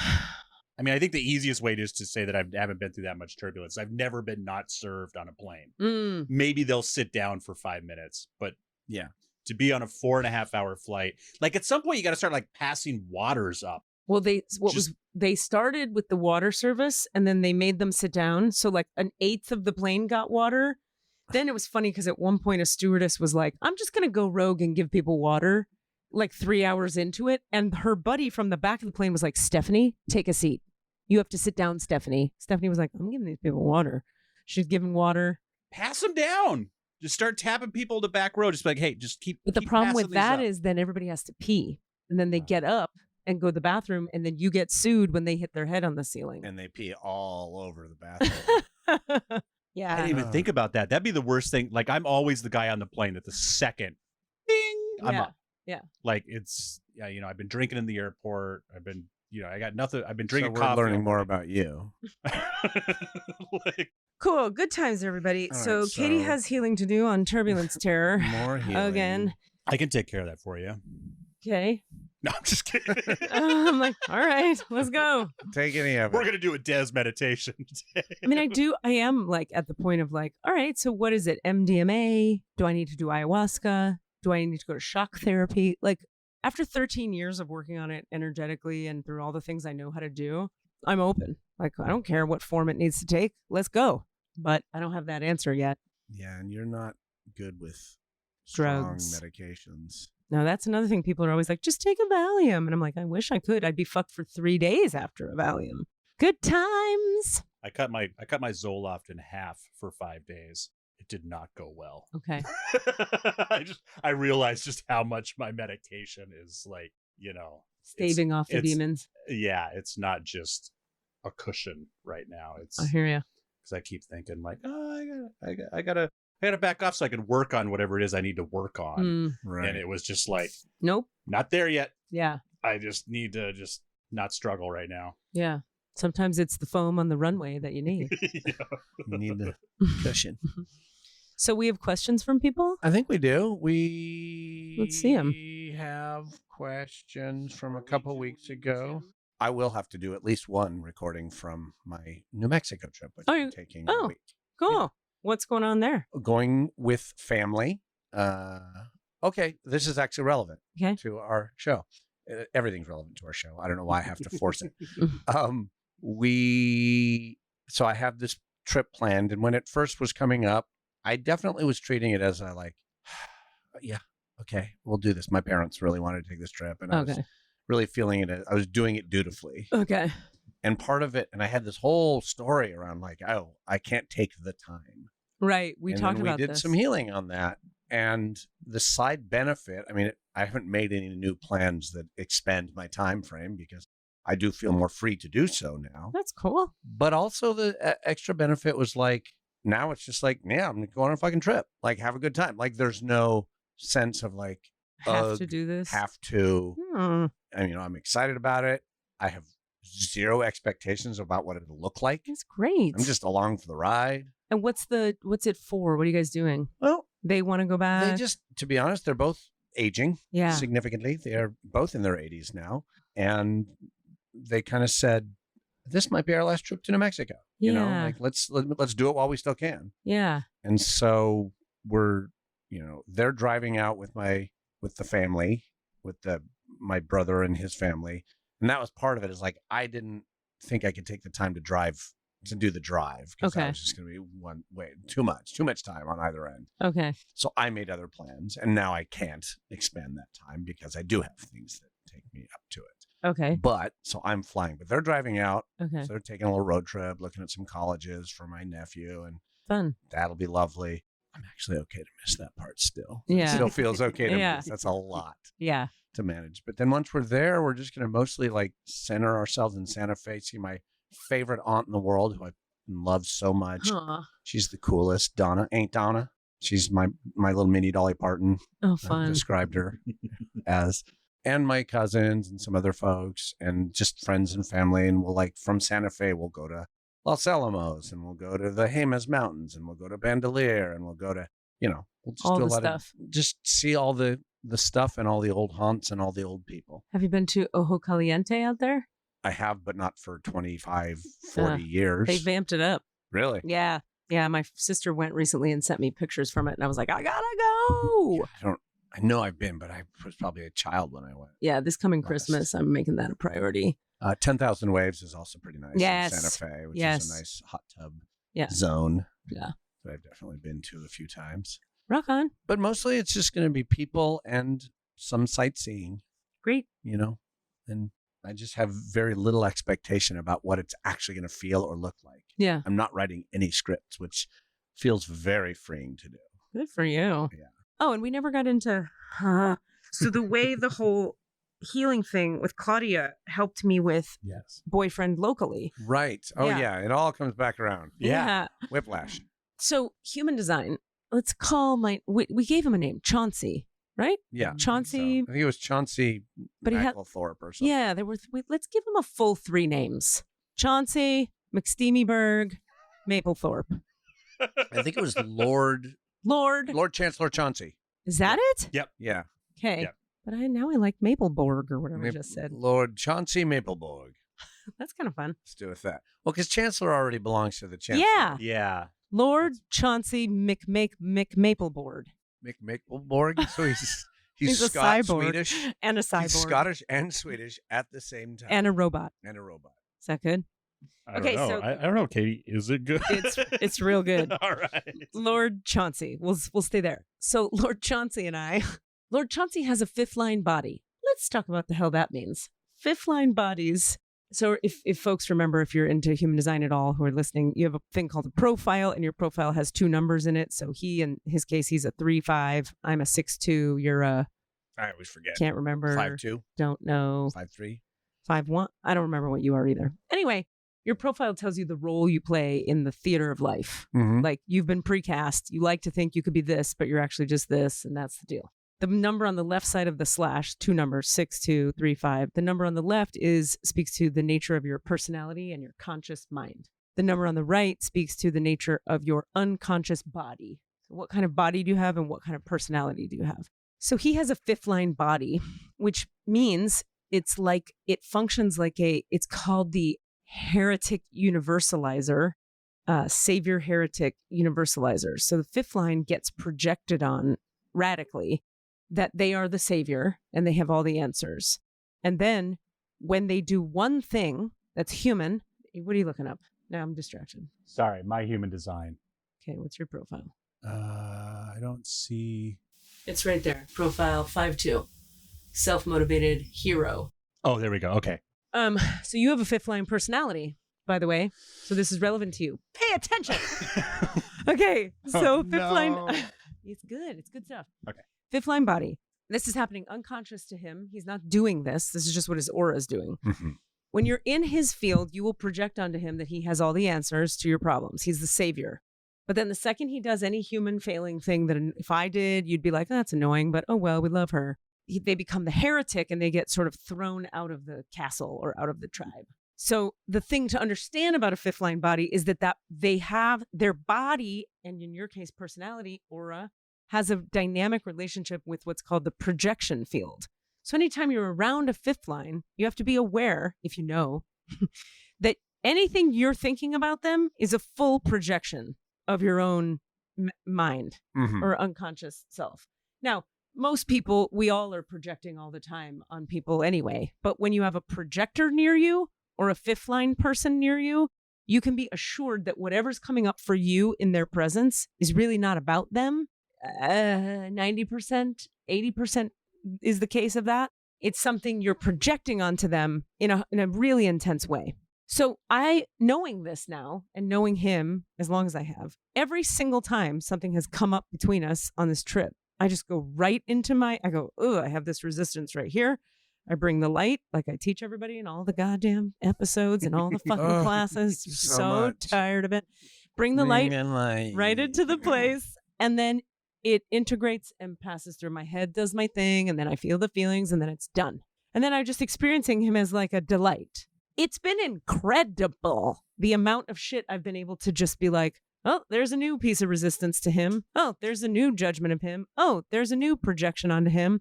I mean, I think the easiest way is to say that I haven't been through that much turbulence. I've never been not served on a plane. Mm. Maybe they'll sit down for 5 minutes, but Yeah. to be on a 4.5 hour flight, like at some point you got to start like passing waters up. Well, they started with the water service and then they made them sit down. So like an eighth of the plane got water. Then it was funny because at one point a stewardess was like, I'm just going to go rogue and give people water. like 3 hours into it. And her buddy from the back of the plane was like, Stephanie, take a seat. You have to sit down, Stephanie. Stephanie was like, I'm giving these people water. She's giving water. Pass them down. Just start tapping people to the back row. Just be like, hey, just keep. But the keep problem passing with these that up. is then everybody has to pee. And then they get up and go to the bathroom. And then you get sued when they hit their head on the ceiling. And they pee all over the bathroom. Yeah. I didn't even think about that. That'd be the worst thing. Like, I'm always the guy on the plane that the second, ding, I'm up. Yeah. Like, it's, you know, I've been drinking in the airport. I've been, you know, I got nothing. I've been drinking So we're coffee. learning more about you. Like, Cool. Good times, everybody. All so right, Katie so- has healing to do on turbulence terror. More healing. Again. I can take care of that for you. Okay. No, I'm just kidding. I'm like, all right, let's go. Take any of We're it. going to do a Des meditation today. I mean, I am like at the point of like, all right, so what is it? MDMA? Do I need to do ayahuasca? Do I need to go to shock therapy? Like after 13 years of working on it energetically and through all the things I know how to do, I'm open. Like, I don't care what form it needs to take. Let's go. But I don't have that answer yet. Yeah, and you're not good with Drugs. strong medications. Now, that's another thing. People are always like, just take a Valium. And I'm like, I wish I could. I'd be fucked for 3 days after a Valium. Good times. I cut my Zoloft in half for 5 days. It did not go well. Okay. I realized just how much my medication is like, you know, Staving off the it's- demons. yeah, it's not just a cushion right now. It's I hear you. because I keep thinking like, oh, I gotta back off so I can work on whatever it is I need to work on. Right. And it was just like, Nope. not there yet. Yeah. I just need to just not struggle right now. Yeah. Sometimes it's the foam on the runway that you need. Yeah. You need the cushion. So we have questions from people? I think we do. We Let's see 'em. We have questions from a couple weeks ago. I will have to do at least one recording from my New Mexico trip, which I'm taking a week. Cool. Yeah. What's going on there? Going with family. Okay, this is actually relevant Okay. to our show. Everything's relevant to our show. I don't know why I have to force it. So I have this trip planned, and when it first was coming up, I definitely was treating it as yeah, okay, we'll do this. My parents really wanted to take this trip, and I was really feeling it. I was doing it dutifully. Okay. And part of it, and I had this whole story around like, oh, I can't take the time. Right. We And talked then about we did this. some healing on that. And the side benefit, I mean, I haven't made any new plans that expand my time frame because I do feel more free to do so now. That's cool. But also the extra benefit was like, now it's just like, yeah, I'm going to go on a fucking trip. Like, have a good time. Like, there's no sense of like, Have to do this. have to. Hmm. I mean, I'm excited about it. I have zero expectations about what it'll look like. That's great. I'm just along for the ride. And what's it for? What are you guys doing? Well, They want to go back? they just, to be honest, they're both aging Yeah. significantly. They are both in their 80s now. And they kind of said, this might be our last trip to New Mexico. You know, Yeah. like let's do it while we still can. Yeah. And so we're, you know, they're driving out with the family, with my brother and his family. And that was part of it, is like, I didn't think I could take the time to do the drive. Because Okay. that was just going to be one way, too much time on either end. Okay. So I made other plans, and now I can't expand that time because I do have things that take me up to it. Okay. But so I'm flying, but they're driving out. Okay. So they're taking a little road trip, looking at some colleges for my nephew, and Fun. that'll be lovely. I'm actually okay to miss that part still. Yeah. It still feels okay to Yeah. miss. That's a lot Yeah. to manage. But then once we're there, we're just going to mostly like center ourselves in Santa Fe, see my favorite aunt in the world who I love so much. Huh. She's the coolest. Aunt Donna. She's my little mini Dolly Parton. Oh, I fun. described her as, and my cousins and some other folks and just friends and family. And we'll like from Santa Fe, we'll go to Los Alamos, and we'll go to the Jemez Mountains, and we'll go to Bandelier, and we'll go to, you know, we'll just All do a the lot stuff. of, just see all the stuff and all the old haunts and all the old people. Have you been to Ojo Caliente out there? I have, but not for 25, 40 years. They vamped it up. Really? Yeah. Yeah. My sister went recently and sent me pictures from it. And I was like, I gotta go. I know I've been, but I was probably a child when I went. Yeah. This coming Nice. Christmas, I'm making that a priority. 10,000 Waves is also pretty nice. Yes. In Santa Fe, which Yes. is a nice hot tub Yeah. zone. Yeah. That I've definitely been to a few times. Rock on. But mostly it's just going to be people and some sightseeing, Great. and I just have very little expectation about what it's actually going to feel or look like. Yeah. I'm not writing any scripts, which feels very freeing to do. Good for you. Yeah. Oh, and we never got into so the way the whole healing thing with Claudia helped me with Yes. boyfriend locally. Right. Oh, Yeah. yeah. It all comes back around. Yeah. Whiplash. So human design, let's call we gave him a name, Chauncey, right? Yeah. Chauncey. I think it was Chauncey But he had- Thorpe or something. Yeah, let's give him a full 3 names. Chauncey, McSteamyberg, Maplethorpe. I think it was Lord Chancellor Chauncey. Is that it? Yep. Yeah. Okay. Yep. But now I like Mapleborg or whatever I just said. Lord Chauncey Mapleborg. That's kind of fun. Let's do with that. Well, because Chancellor already belongs to the Chancellor. Yeah. Yeah. Lord Chauncey McMapleborg. Mapleborg. So he's a Scottish, cyborg Swedish. And a cyborg. He's Scottish and Swedish at the same time. And a robot. And a robot. Is that good? I don't Okay, know. so- I don't know, Katie. Is it good? It's real good. All right. Lord Chauncey. We'll stay there. So Lord Chauncey and I, Lord Chauncey has a 5th line body. Let's talk about the hell that means. 5th line bodies. So if folks remember, if you're into human design at all who are listening, you have a thing called a profile, and your profile has 2 numbers in it. So in his case, he's a 3-5. I'm a 6-2. You're a, I always forget. can't remember. 5'2", Don't know. 5'3". 5'1". I don't remember what you are either. Anyway, your profile tells you the role you play in the theater of life. Mm-hmm. Like you've been precast. You like to think you could be this, but you're actually just this, and that's the deal. The number on the left side of the slash, 2 numbers, 6, 2, 3, 5. The number on the left speaks to the nature of your personality and your conscious mind. The number on the right speaks to the nature of your unconscious body. So what kind of body do you have and what kind of personality do you have? So he has a 5th line body, which means it functions like it's called the heretic universalizer, savior heretic universalizer. So the 5th line gets projected on radically that they are the savior and they have all the answers. And then when they do one thing that's human, what are you looking up? Now I'm distracted. Sorry, my human design. Okay, what's your profile? I don't see. It's right there. Profile 5-2. Self-motivated hero. Oh, there we go. Okay. So you have a 5th line personality, by the way. So this is relevant to you. Pay attention. Okay. So 5th line. It's good. It's good stuff. Okay. 5th line body. This is happening unconscious to him. He's not doing this. This is just what his aura is doing. Mm-hmm. When you're in his field, you will project onto him that he has all the answers to your problems. He's the savior. But then the second he does any human failing thing that if I did, you'd be like, oh, that's annoying, but oh, well, we love her. They become the heretic and they get sort of thrown out of the castle or out of the tribe. So the thing to understand about a 5th line body is that they have their body, and in your case, personality, aura, has a dynamic relationship with what's called the projection field. So anytime you're around a 5th line, you have to be aware, if you know, that anything you're thinking about them is a full projection of your own mind or unconscious self. Now, most people, we all are projecting all the time on people anyway. But when you have a projector near you or a 5th line person near you, you can be assured that whatever's coming up for you in their presence is really not about them. 90%, 80% is the case of that. It's something you're projecting onto them in a really intense way. So knowing this now and knowing him as long as I have, every single time something has come up between us on this trip, I just go right into I have this resistance right here. I bring the light, like I teach everybody in all the goddamn episodes and all the fucking classes. So tired of it. Bring the light right into the place. And then it integrates and passes through my head, does my thing. And then I feel the feelings and then it's done. And then I'm just experiencing him as like a delight. It's been incredible. The amount of shit I've been able to just be like, oh, there's a new piece of resistance to him. Oh, there's a new judgment of him. Oh, there's a new projection onto him.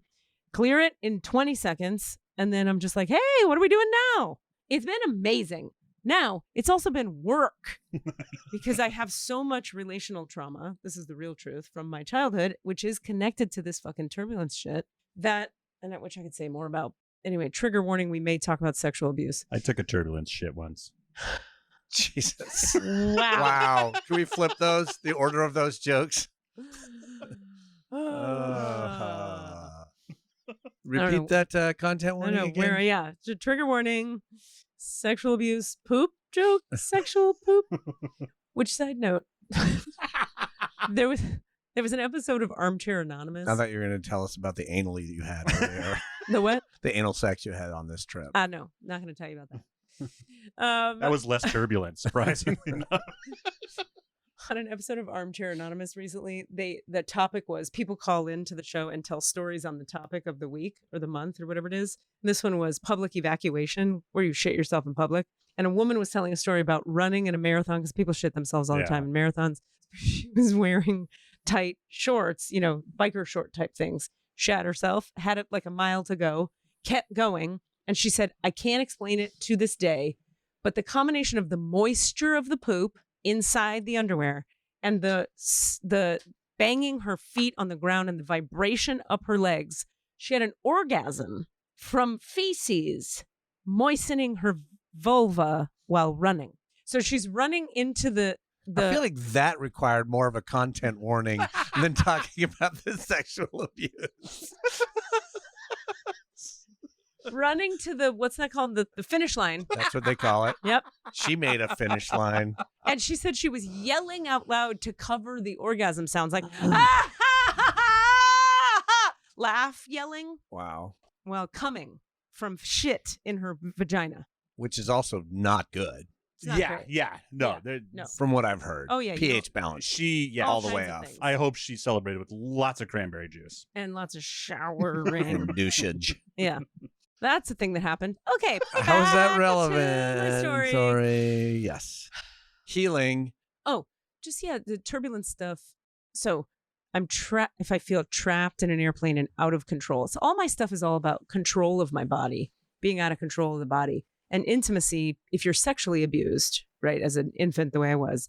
Clear it in 20 seconds. And then I'm just like, hey, what are we doing now? It's been amazing. Now, it's also been work because I have so much relational trauma. This is the real truth from my childhood, which is connected to this fucking turbulence shit which I could say more about. Anyway, trigger warning, we may talk about sexual abuse. I took a turbulence shit once. Jesus. Wow. Wow. Can we flip the order of those jokes? Repeat that content warning again. Yeah. Trigger warning, sexual abuse, poop joke, sexual poop. Which side note? There was an episode of Armchair Anonymous. I thought you were going to tell us about the anally that you had earlier. The what? The anal sex you had on this trip. No, not going to tell you about that. That was less turbulent, surprisingly enough. On an episode of Armchair Anonymous recently, the topic was people call into the show and tell stories on the topic of the week or the month or whatever it is. And this one was public evacuation, where you shit yourself in public. And a woman was telling a story about running in a marathon, because people shit themselves all the time in marathons. She was wearing tight shorts, biker short type things, shat herself, had it like a mile to go, kept going. And she said, I can't explain it to this day, but the combination of the moisture of the poop inside the underwear and the banging her feet on the ground and the vibration up her legs, she had an orgasm from feces moistening her vulva while running. So she's running into the I feel like that required more of a content warning than talking about the sexual abuse. running to the, what's that called? The finish line. That's what they call it. Yep. She made a finish line. And she said she was yelling out loud to cover the orgasm sounds, like laugh yelling. Wow. Well, coming from shit in her vagina. Which is also not good. Yeah. No. From what I've heard. Oh, yeah. pH balance. All the way off. Things. I hope she celebrated with lots of cranberry juice. And lots of showering. Douchage. Yeah. That's the thing that happened. Okay. How is that back relevant? to my story. Sorry. Yes. Healing. The turbulence stuff. So I'm trapped. If I feel trapped in an airplane and out of control. So all my stuff is all about control of my body, being out of control of the body. And intimacy, if you're sexually abused, right, as an infant, the way I was,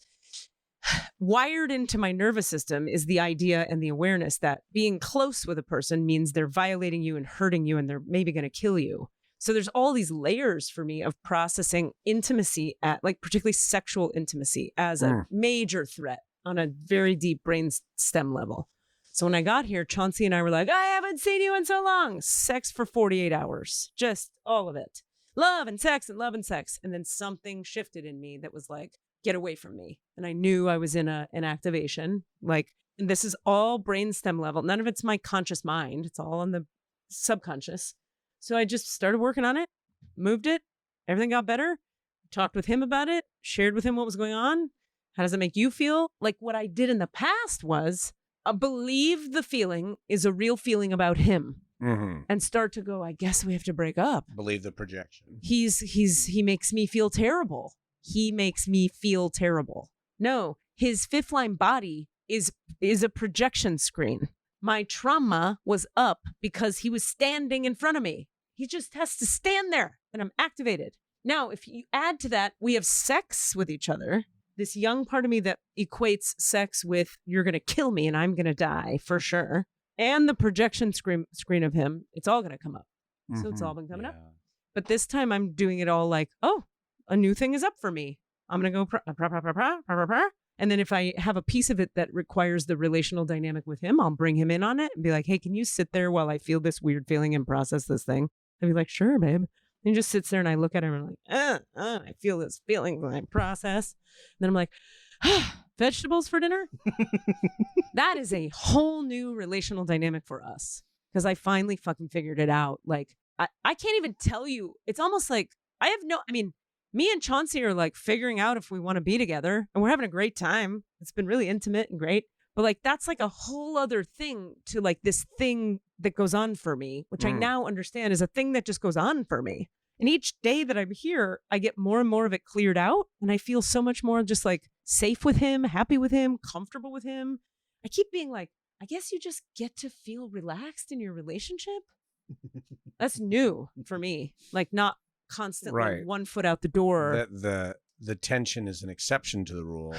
wired into my nervous system is the idea and the awareness that being close with a person means they're violating you and hurting you and they're maybe going to kill you. So there's all these layers for me of processing intimacy at, like, particularly sexual intimacy as a major threat on a very deep brain stem level. So when I got here, Chauncey and I were like, I haven't seen you in so long. Sex for 48 hours, just all of it. Love and sex and love and sex. And then something shifted in me that was like, get away from me. And I knew I was in an activation. Like, and this is all brainstem level. None of it's my conscious mind. It's all on the subconscious. So I just started working on it, moved it. Everything got better. Talked with him about it, shared with him what was going on. How does it make you feel? Like, what I did in the past was believe the feeling is a real feeling about him. Mm-hmm. And start to go, I guess we have to break up. Believe the projection. He makes me feel terrible. He makes me feel terrible. No, his fifth line body is a projection screen. My trauma was up because he was standing in front of me. He just has to stand there and I'm activated. Now, if you add to that, we have sex with each other. This young part of me that equates sex with you're going to kill me and I'm going to die for sure. And the projection screen of him, it's all going to come up. Mm-hmm. So it's all been coming up. But this time I'm doing it all like, oh, a new thing is up for me. I'm going to go and then if I have a piece of it that requires the relational dynamic with him, I'll bring him in on it and be like, hey, can you sit there while I feel this weird feeling and process this thing? I'd be like, sure, babe. And he just sits there and I look at him and I'm like, I feel this feeling and I process. And then I'm like, vegetables for dinner? That is a whole new relational dynamic for us. Because I finally fucking figured it out. Like, I can't even tell you. It's almost like me and Chauncey are like figuring out if we want to be together. And we're having a great time. It's been really intimate and great. But like, that's like a whole other thing to like this thing that goes on for me, which I now understand is a thing that just goes on for me. And each day that I'm here, I get more and more of it cleared out. And I feel so much more just like safe with him, happy with him, comfortable with him. I keep being like, I guess you just get to feel relaxed in your relationship. That's new for me. Like not constantly 1 foot out the door. The tension is an exception to the rule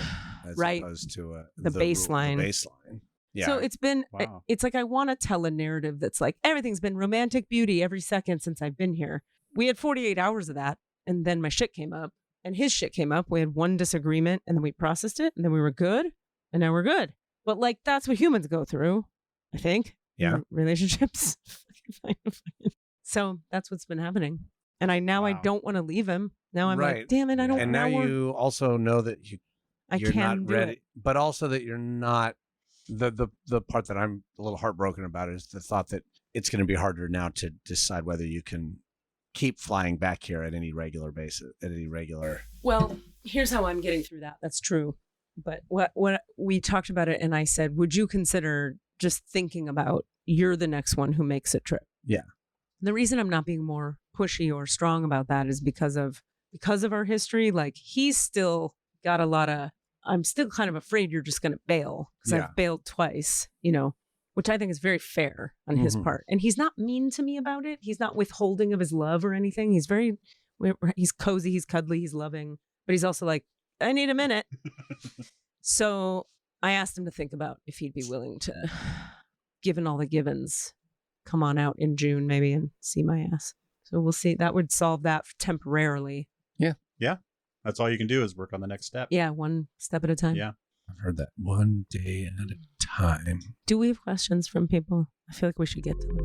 as opposed to the baseline. The baseline. Yeah. So it's been, it's like I want to tell a narrative that's like, everything's been romantic beauty every second since I've been here. We had 48 hours of that. And then my shit came up and his shit came up. We had one disagreement and then we processed it and then we were good and now we're good. But like, that's what humans go through, I think. Yeah. Relationships. So that's what's been happening. And I don't want to leave him. Now I'm like, damn it, I don't. And now you also know that you're not ready, but also that you're not. The part that I'm a little heartbroken about is the thought that it's going to be harder now to decide whether you can keep flying back here at any regular basis, Well, here's how I'm getting through that. That's true. But what we talked about it, and I said, would you consider just thinking about you're the next one who makes a trip? Yeah. The reason I'm not being more pushy or strong about that is because of our history. Like, he's still got a lot of, I'm still kind of afraid you're just going to bail, because I've bailed twice, which I think is very fair on his part. And he's not mean to me about it. He's not withholding of his love or anything. He's cozy, he's cuddly, he's loving, but he's also like, I need a minute. So I asked him to think about if he'd be willing to, given all the givens, come on out in June maybe and see my ass. So we'll see. That would solve that temporarily. Yeah. Yeah. That's all you can do is work on the next step. Yeah. One step at a time. Yeah. I've heard that. One day at a time. Do we have questions from people? I feel like we should get to them.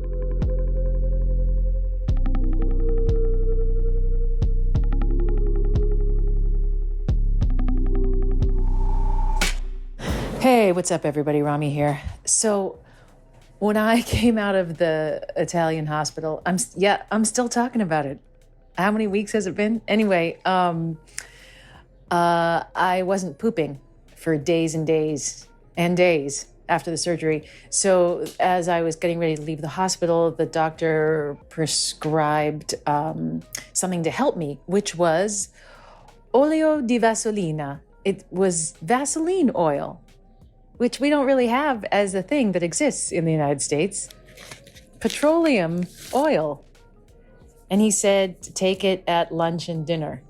Hey, what's up, everybody? Rami here. So when I came out of the Italian hospital, I'm still talking about it. How many weeks has it been? Anyway, I wasn't pooping for days and days and days after the surgery. So as I was getting ready to leave the hospital, the doctor prescribed something to help me, which was olio di vaselina. It was Vaseline oil, which we don't really have as a thing that exists in the United States. Petroleum oil. And he said to take it at lunch and dinner,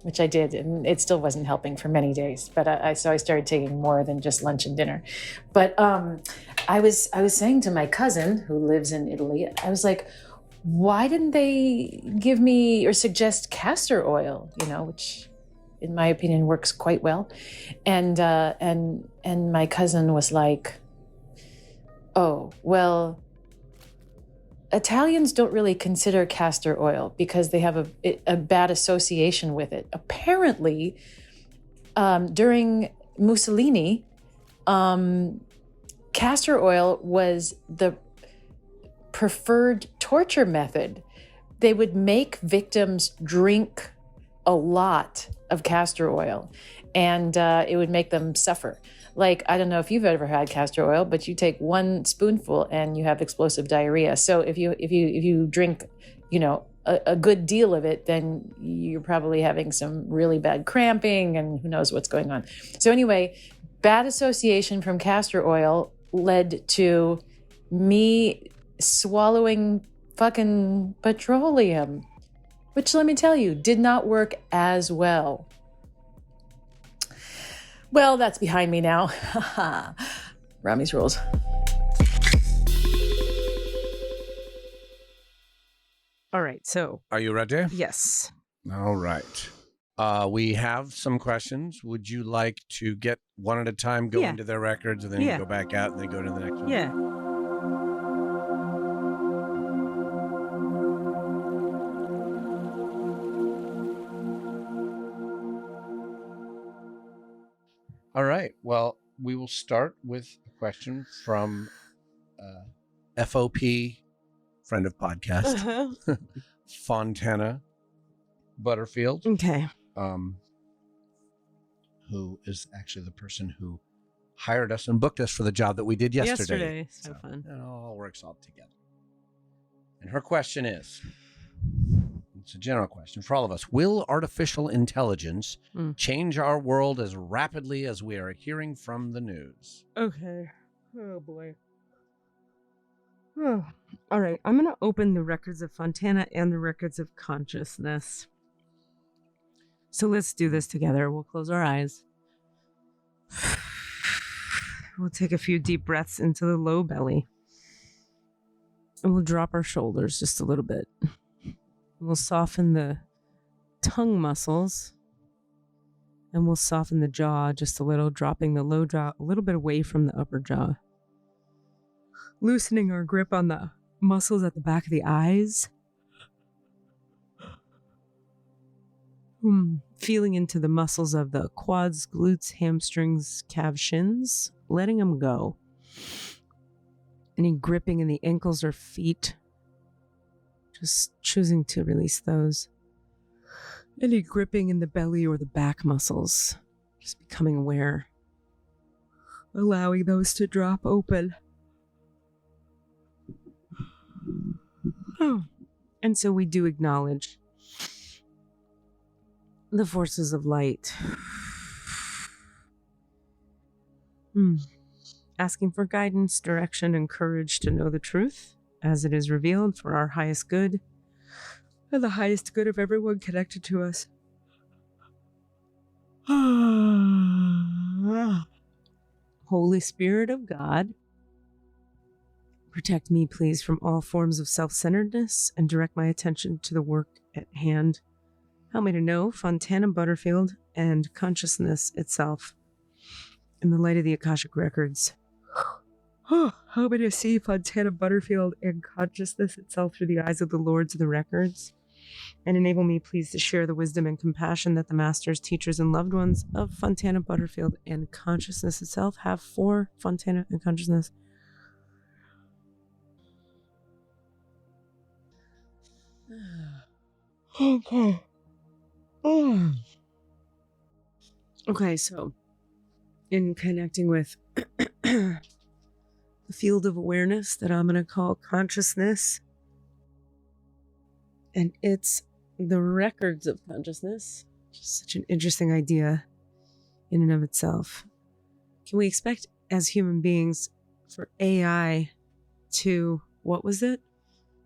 which I did, and it still wasn't helping for many days. But so I started taking more than just lunch and dinner. But I was saying to my cousin who lives in Italy, I was like, why didn't they give me or suggest castor oil? Which, in my opinion, works quite well. And my cousin was like, oh, well, Italians don't really consider castor oil because they have a bad association with it. Apparently, during Mussolini, castor oil was the preferred torture method. They would make victims drink a lot of castor oil, and it would make them suffer. Like, I don't know if you've ever had castor oil, but you take one spoonful and you have explosive diarrhea. So if you drink, a good deal of it, then you're probably having some really bad cramping and who knows what's going on. So anyway, bad association from castor oil led to me swallowing fucking petroleum, which, let me tell you, did not work as well. Well, that's behind me now. Rami's rules. All right, so. Are you ready? Yes. All right. We have some questions. Would you like to get one at a time, go into their records, and then you go back out and then go to the next one? Yeah. All right. Well, we will start with a question from FOP, friend of podcast, Fontana Butterfield. Okay. Who is actually the person who hired us and booked us for the job that we did yesterday. So fun. It all works all together. And her question is, it's a general question for all of us. Will artificial intelligence change our world as rapidly as we are hearing from the news? Okay. Oh, boy. Oh. All right. I'm going to open the records of Fontana and the records of consciousness. So let's do this together. We'll close our eyes. We'll take a few deep breaths into the low belly. And we'll drop our shoulders just a little bit. We'll soften the tongue muscles. And we'll soften the jaw just a little, dropping the low jaw a little bit away from the upper jaw. Loosening our grip on the muscles at the back of the eyes. Feeling into the muscles of the quads, glutes, hamstrings, calves, shins, letting them go. Any gripping in the ankles or feet, just choosing to release those. Any gripping in the belly or the back muscles, just becoming aware. Allowing those to drop open. And so we do acknowledge the forces of light. Asking for guidance, direction, and courage to know the truth as it is revealed for our highest good and the highest good of everyone connected to us. Holy Spirit of God, protect me, please, from all forms of self-centeredness and direct my attention to the work at hand. Help me to know Fontana Butterfield and consciousness itself in the light of the Akashic Records. Help me to see Fontana Butterfield and consciousness itself through the eyes of the Lords of the Records. And enable me, please, to share the wisdom and compassion that the masters, teachers, and loved ones of Fontana Butterfield and consciousness itself have for Fontana and consciousness. Okay. Okay, so in connecting with the field of awareness that I'm going to call consciousness, and it's the records of consciousness, just such an interesting idea in and of itself. Can we expect as human beings for AI to, what was it?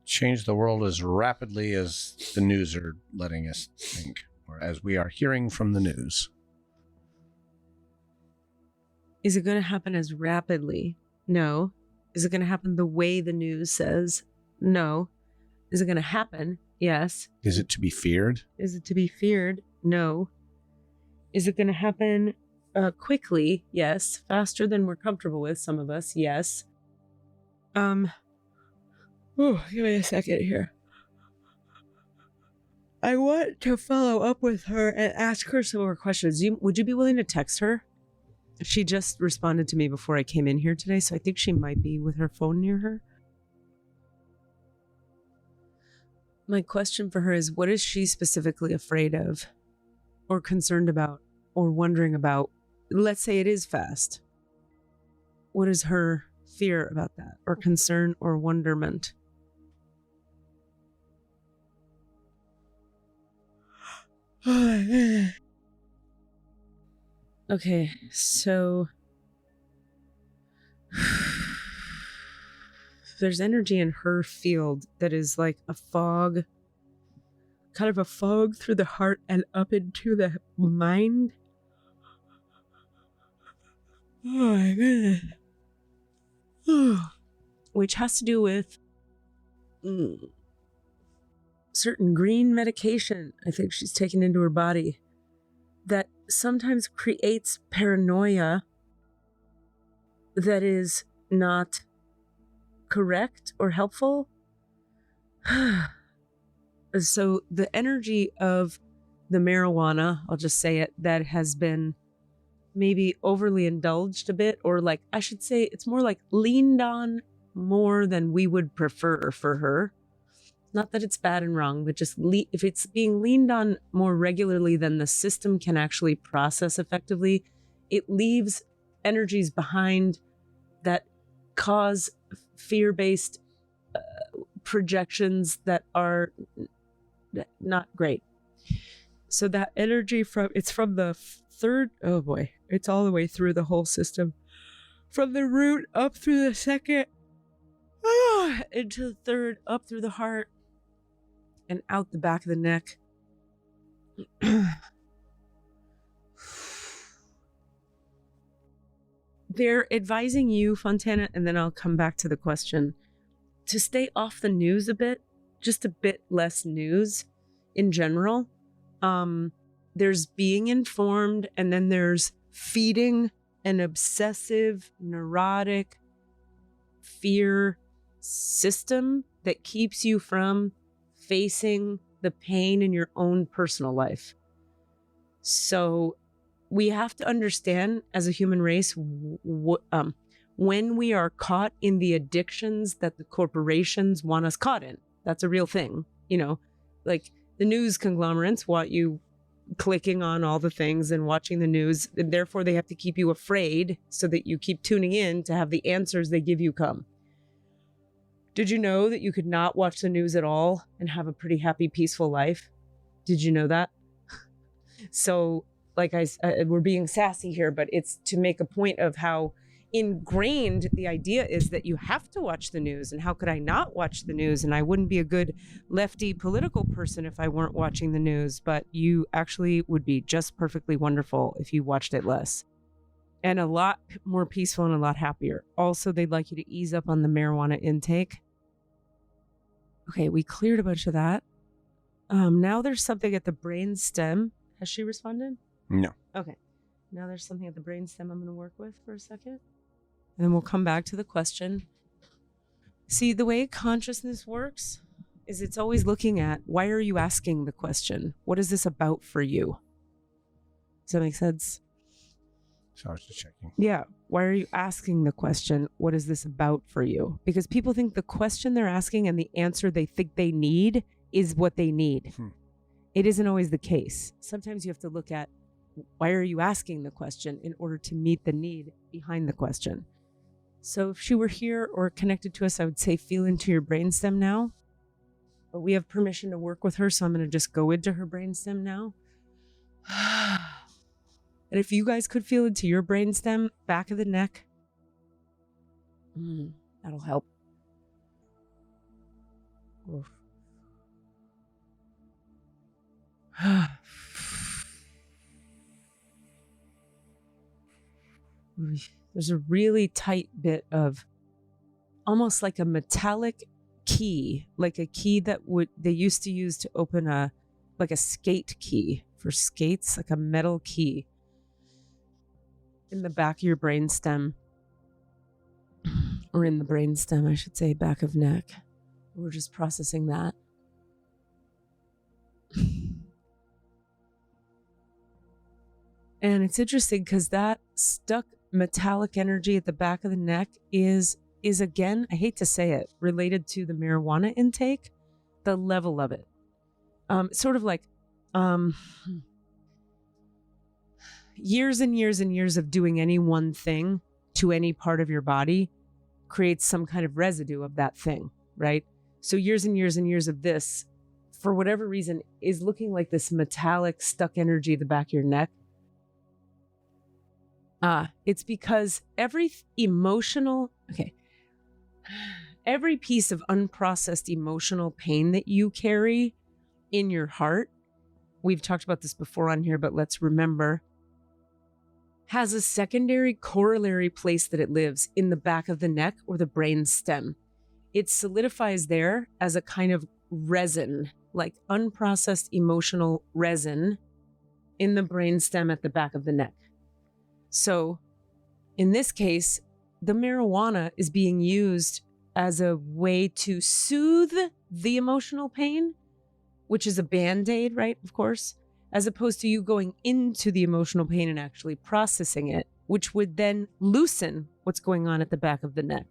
Change the world as rapidly as the news are letting us think, or as we are hearing from the news? Is it going to happen as rapidly? No. Is it going to happen the way the news says? No. Is it going to happen? Yes. Is it to be feared? Is it to be feared? No. Is it going to happen quickly? Yes. Faster than we're comfortable with, some of us? Yes. Give me a second here. I want to follow up with her and ask her some more questions. Would you be willing to text her? She just responded to me before I came in here today, so I think she might be with her phone near her. My question for her is, what is she specifically afraid of or concerned about or wondering about? Let's say it is fast. What is her fear about that, or concern or wonderment? Okay, so there's energy in her field that is like a fog, kind of a fog through the heart and up into the mind. Oh my goodness. Which has to do with certain green medication I think she's taken into her body that sometimes creates paranoia that is not correct or helpful. So the energy of the marijuana, I'll just say it, that has been maybe overly indulged a bit, or like, I should say it's more like leaned on more than we would prefer for her. Not that it's bad and wrong, but just if it's being leaned on more regularly than the system can actually process effectively, it leaves energies behind that cause fear-based projections that are not great. So that energy it's from the third, oh boy, it's all the way through the whole system. From the root up through the second, into the third, up through the heart, and out the back of the neck. They're advising you, Fontana, and then I'll come back to the question, to stay off the news a bit, just a bit less news in general. There's being informed, and then there's feeding an obsessive, neurotic fear system that keeps you from facing the pain in your own personal life. So we have to understand as a human race, when we are caught in the addictions that the corporations want us caught in. That's a real thing. Like the news conglomerates want you clicking on all the things and watching the news, and therefore they have to keep you afraid so that you keep tuning in to have the answers they give you come. Did you know that you could not watch the news at all and have a pretty happy, peaceful life? Did you know that? So, like we're being sassy here, but it's to make a point of how ingrained the idea is that you have to watch the news. And how could I not watch the news? And I wouldn't be a good lefty political person if I weren't watching the news, but you actually would be just perfectly wonderful if you watched it less. And a lot more peaceful and a lot happier. Also, they'd like you to ease up on the marijuana intake. Okay, we cleared a bunch of that. Now there's something at the brain stem. Has she responded? No. Okay. Now there's something at the brain stem I'm going to work with for a second. And then we'll come back to the question. See, the way consciousness works is it's always looking at, why are you asking the question? What is this about for you? Does that make sense? So I was just checking. Yeah. Why are you asking the question? What is this about for you? Because people think the question they're asking and the answer they think they need is what they need. It isn't always the case. Sometimes you have to look at, why are you asking the question in order to meet the need behind the question? So if she were here or connected to us, I would say feel into your brainstem now. But we have permission to work with her, so I'm going to just go into her brainstem now. And if you guys could feel into your brainstem, back of the neck, that'll help. Oof. There's a really tight bit of almost like a metallic key, like a key that they used to use to open like a skate key for skates, like a metal key in the back of your brainstem, or in the brainstem, I should say, back of neck. We're just processing that. And it's interesting because that stuck metallic energy at the back of the neck is again, I hate to say it, related to the marijuana intake, the level of it. Sort of like years and years and years of doing any one thing to any part of your body creates some kind of residue of that thing, right? So years and years and years of this, for whatever reason, is looking like this metallic stuck energy at the back of your neck. It's because every piece of unprocessed emotional pain that you carry in your heart, we've talked about this before on here, but let's remember, has a secondary corollary place that it lives in the back of the neck or the brain stem. It solidifies there as a kind of resin, like unprocessed emotional resin in the brain stem at the back of the neck. So in this case, the marijuana is being used as a way to soothe the emotional pain, which is a Band-Aid, right? Of course, as opposed to you going into the emotional pain and actually processing it, which would then loosen what's going on at the back of the neck.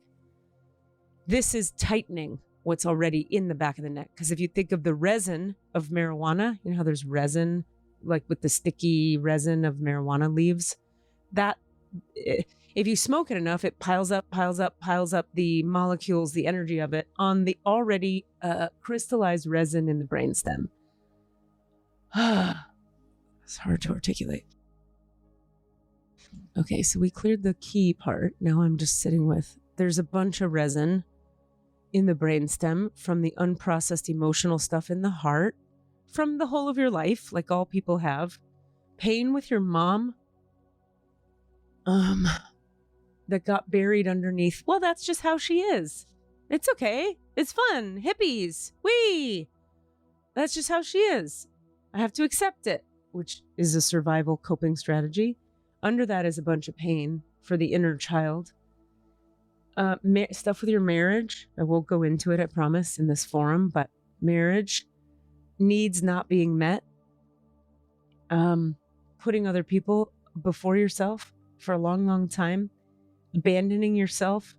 This is tightening what's already in the back of the neck. Because if you think of the resin of marijuana, you know how there's resin, like with the sticky resin of marijuana leaves, that if you smoke it enough, it piles up the molecules, the energy of it on the already crystallized resin in the brainstem. It's hard to articulate. Okay, so we cleared the key part. Now I'm just sitting with, there's a bunch of resin in the brainstem from the unprocessed emotional stuff in the heart, from the whole of your life, like all people have. Pain with your mom, that got buried underneath. Well, that's just how she is. It's okay. It's fun. Hippies. Whee! That's just how she is. I have to accept it, which is a survival coping strategy. Under that is a bunch of pain for the inner child. Stuff with your marriage. I won't go into it, I promise, in this forum, but marriage, needs not being met, putting other people before yourself for a long, long time, abandoning yourself,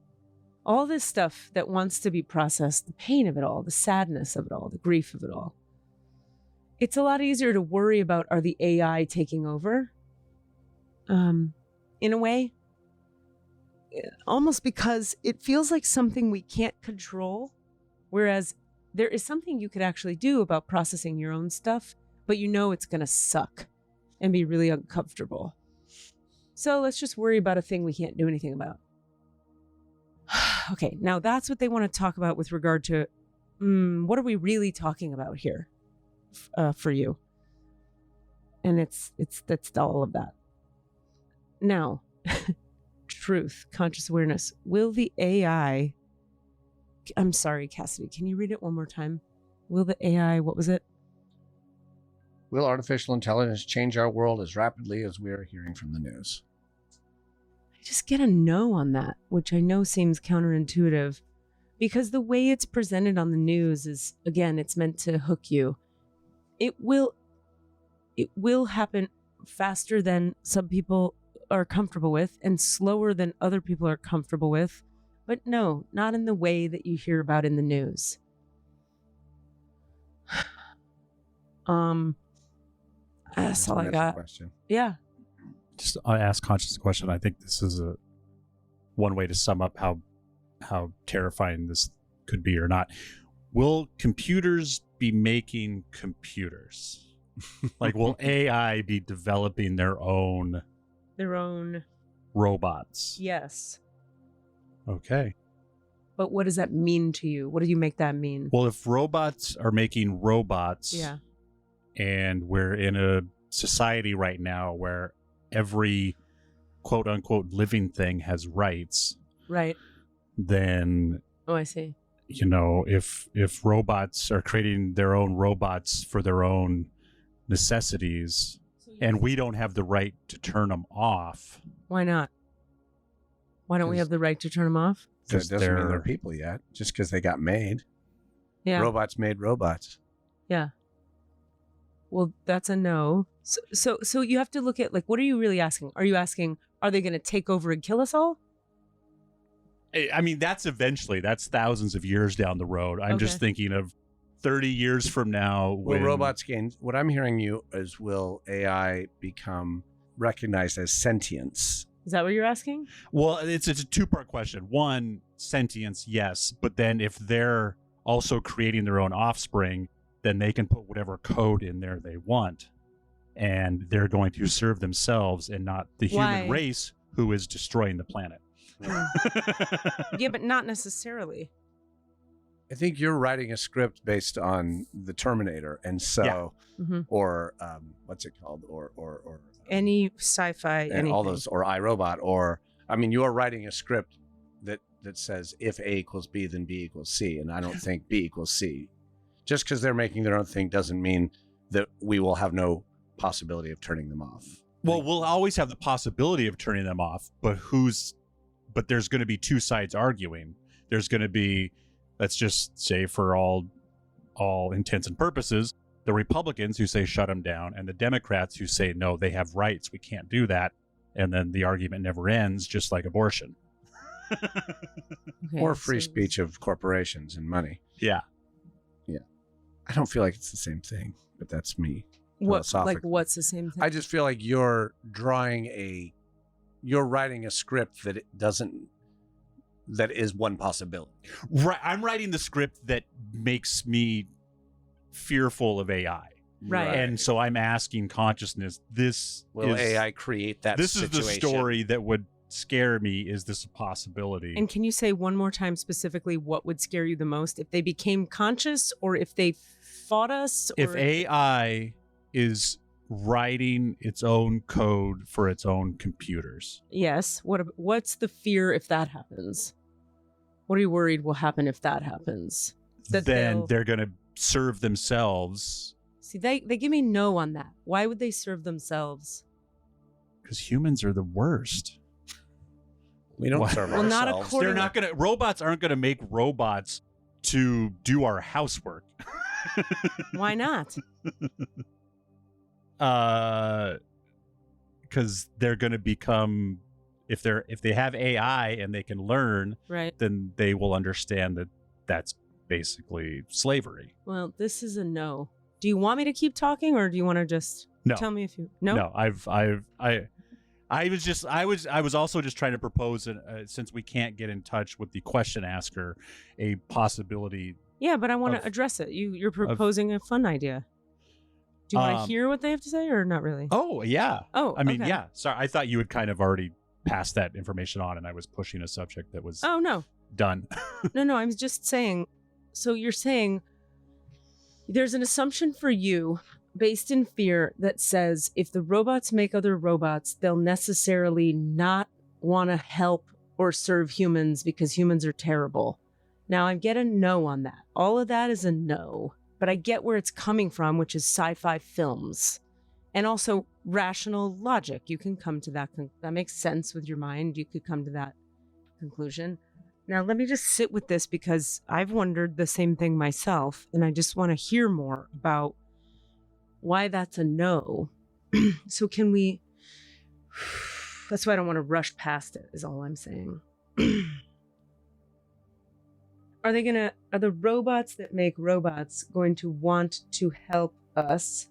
all this stuff that wants to be processed, the pain of it all, the sadness of it all, the grief of it all. It's a lot easier to worry about, are the AI taking over? In a way, almost because it feels like something we can't control, whereas there is something you could actually do about processing your own stuff, but you know it's going to suck and be really uncomfortable. So let's just worry about a thing we can't do anything about. Okay, now that's what they want to talk about with regard to what are we really talking about here for you? And that's all of that. Now, truth, conscious awareness. Will the AI, I'm sorry, Cassidy, can you read it one more time? Will the AI, what was it? Will artificial intelligence change our world as rapidly as we are hearing from the news? I just get a no on that, which I know seems counterintuitive, because the way it's presented on the news is, again, it's meant to hook you. It will happen faster than some people are comfortable with and slower than other people are comfortable with, but no, not in the way that you hear about in the news. That's all I got. Question. Yeah. Just I ask conscious a question. I think this is one way to sum up how terrifying this could be or not. Will computers be making computers? Like, will AI be developing their own robots? Yes. Okay. But what does that mean to you? What do you make that mean? Well, if robots are making robots, yeah, and we're in a society right now where every quote unquote living thing has rights, right? Then, oh, I see. You know, if robots are creating their own robots for their own necessities, and we don't have the right to turn them off. Why not? Why don't we have the right to turn them off? Because it doesn't mean they're people yet, just because they got made. Yeah. Robots made robots. Yeah. Well, that's a no. So you have to look at, like, what are you really asking? Are you asking, are they going to take over and kill us all? I mean, that's thousands of years down the road. I'm just thinking of 30 years from now. Will robots gain? What I'm hearing you is, will AI become recognized as sentience? Is that what you're asking? Well, it's a two-part question. One, sentience, yes. But then if they're also creating their own offspring, then they can put whatever code in there they want. And they're going to serve themselves and not the human race who is destroying the planet. Yeah, but not necessarily. I think you're writing a script based on the Terminator, and so, or what's it called, or any sci-fi, and anything. all those, or iRobot, or I mean, you are writing a script that says if A equals B, then B equals C, and I don't think B equals C. Just because they're making their own thing doesn't mean that we will have no possibility of turning them off. Well, we'll always have the possibility of turning them off, but there's going to be two sides arguing. There's going to be, let's just say for all intents and purposes, the Republicans who say shut them down, and the Democrats who say, no, they have rights, we can't do that. And then the argument never ends, just like abortion. Or free speech of corporations and money. Yeah. Yeah. I don't feel like it's the same thing, but that's me. What's the same thing? I just feel like you're writing a script that is one possibility. Right. I'm writing the script that makes me fearful of AI. Right. And so I'm asking consciousness, will AI create that situation? This is the story that would scare me. Is this a possibility? And can you say one more time specifically what would scare you the most? If they became conscious, or if they fought us? Or if AI is writing its own code for its own computers. Yes. What's the fear if that happens? What are you worried will happen if that happens? Then they're going to serve themselves. See, they give me no on that. Why would they serve themselves? Because humans are the worst. We don't serve Well, not ourselves. according- Robots aren't gonna make robots to do our housework. Why not? Because they're gonna become, if they have AI and they can learn, Right. then they will understand that that's basically slavery. Well, this is a no. Do you want me to keep talking, or do you want to just No. tell me if you? No. No, I was also just trying to propose, since we can't get in touch with the question asker, a possibility. Yeah, but I want Of- to address it. You're proposing a fun idea. Do you want to hear what they have to say, or not really? Oh yeah. Oh, I mean, okay. yeah. Sorry, I thought you had kind of already passed that information on, and I was pushing a subject that was Oh no, done. no. I'm just saying. So you're saying there's an assumption for you based in fear that says if the robots make other robots, they'll necessarily not want to help or serve humans because humans are terrible. Now I get a no on that. All of that is a no, but I get where it's coming from, which is sci-fi films and also rational logic. You can come to that. That makes sense with your mind. You could come to that conclusion. Now, let me just sit with this because I've wondered the same thing myself, and I just want to hear more about why that's a no. So can we... That's why I don't want to rush past it, is all I'm saying. Are the robots that make robots going to want to help us?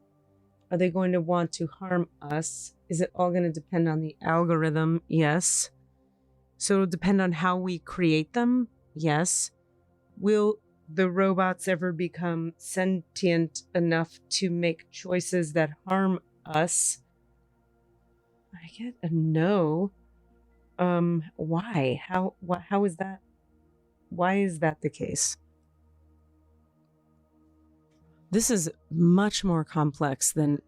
Are they going to want to harm us? Is it all going to depend on the algorithm? Yes. So it'll depend on how we create them? Yes. Will the robots ever become sentient enough to make choices that harm us? I get a no. Why? How is that? Why is that the case? This is much more complex than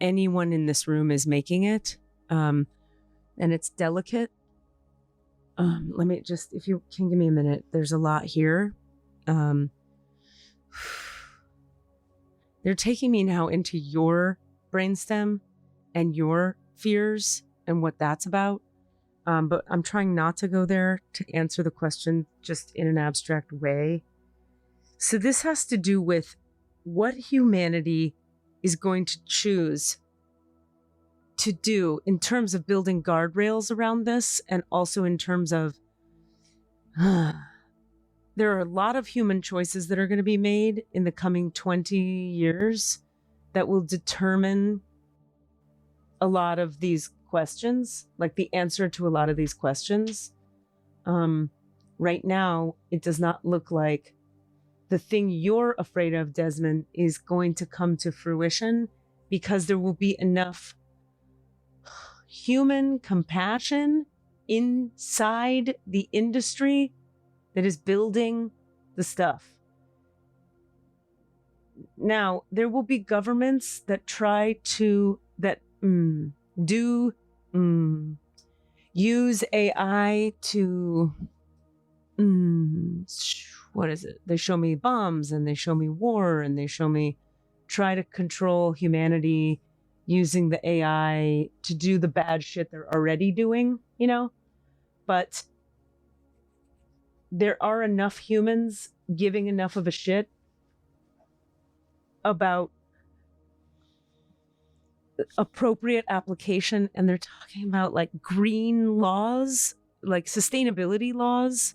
anyone in this room is making it. And it's delicate. Let me just, if you can give me a minute, there's a lot here. They're taking me now into your brainstem and your fears and what that's about. But I'm trying not to go there to answer the question just in an abstract way. So this has to do with what humanity is going to choose to do in terms of building guardrails around this, and also in terms of there are a lot of human choices that are going to be made in the coming 20 years that will determine a lot of these questions, like the answer to a lot of these questions. Right now, it does not look like the thing you're afraid of, Desmond, is going to come to fruition, because there will be enough human compassion inside the industry that is building the stuff. Now, there will be governments that try to use AI to what is it? They show me bombs, and they show me war, and they show me try to control humanity using the AI to do the bad shit they're already doing, you know? But there are enough humans giving enough of a shit about appropriate application, and they're talking about like green laws, like sustainability laws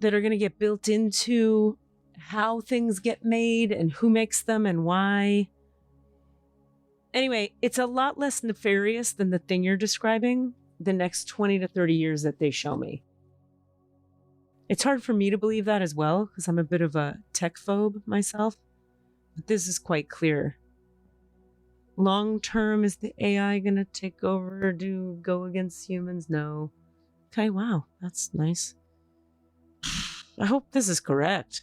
that are going to get built into how things get made and who makes them and why. Anyway, it's a lot less nefarious than the thing you're describing, the next 20 to 30 years that they show me. It's hard for me to believe that as well, because I'm a bit of a tech phobe myself. But this is quite clear. Long term, is the AI going to take over, go against humans? No. Okay, wow, that's nice. I hope this is correct.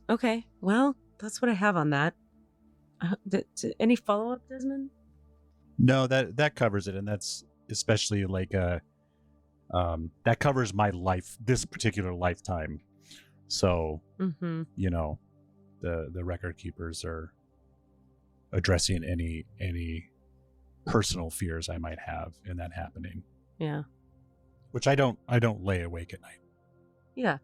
Okay, well, that's what I have on that. Any follow-up, Desmond? No, that covers it, and that's especially like that covers my life, this particular lifetime. So, you know, the record keepers are addressing any personal fears I might have in that happening. Yeah. Which I don't lay awake at night Yeah.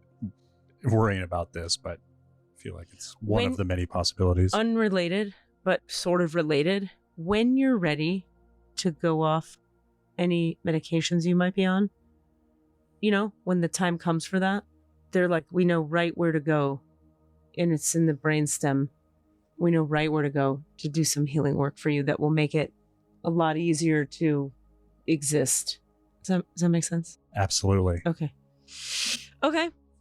worrying about this, but I feel like it's one of the many possibilities. Unrelated, but sort of related. When you're ready to go off any medications you might be on, you know, when the time comes for that, they're like, we know right where to go, and it's in the brainstem. We know right where to go to do some healing work for you that will make it a lot easier to exist. Does that make sense? Absolutely. Okay.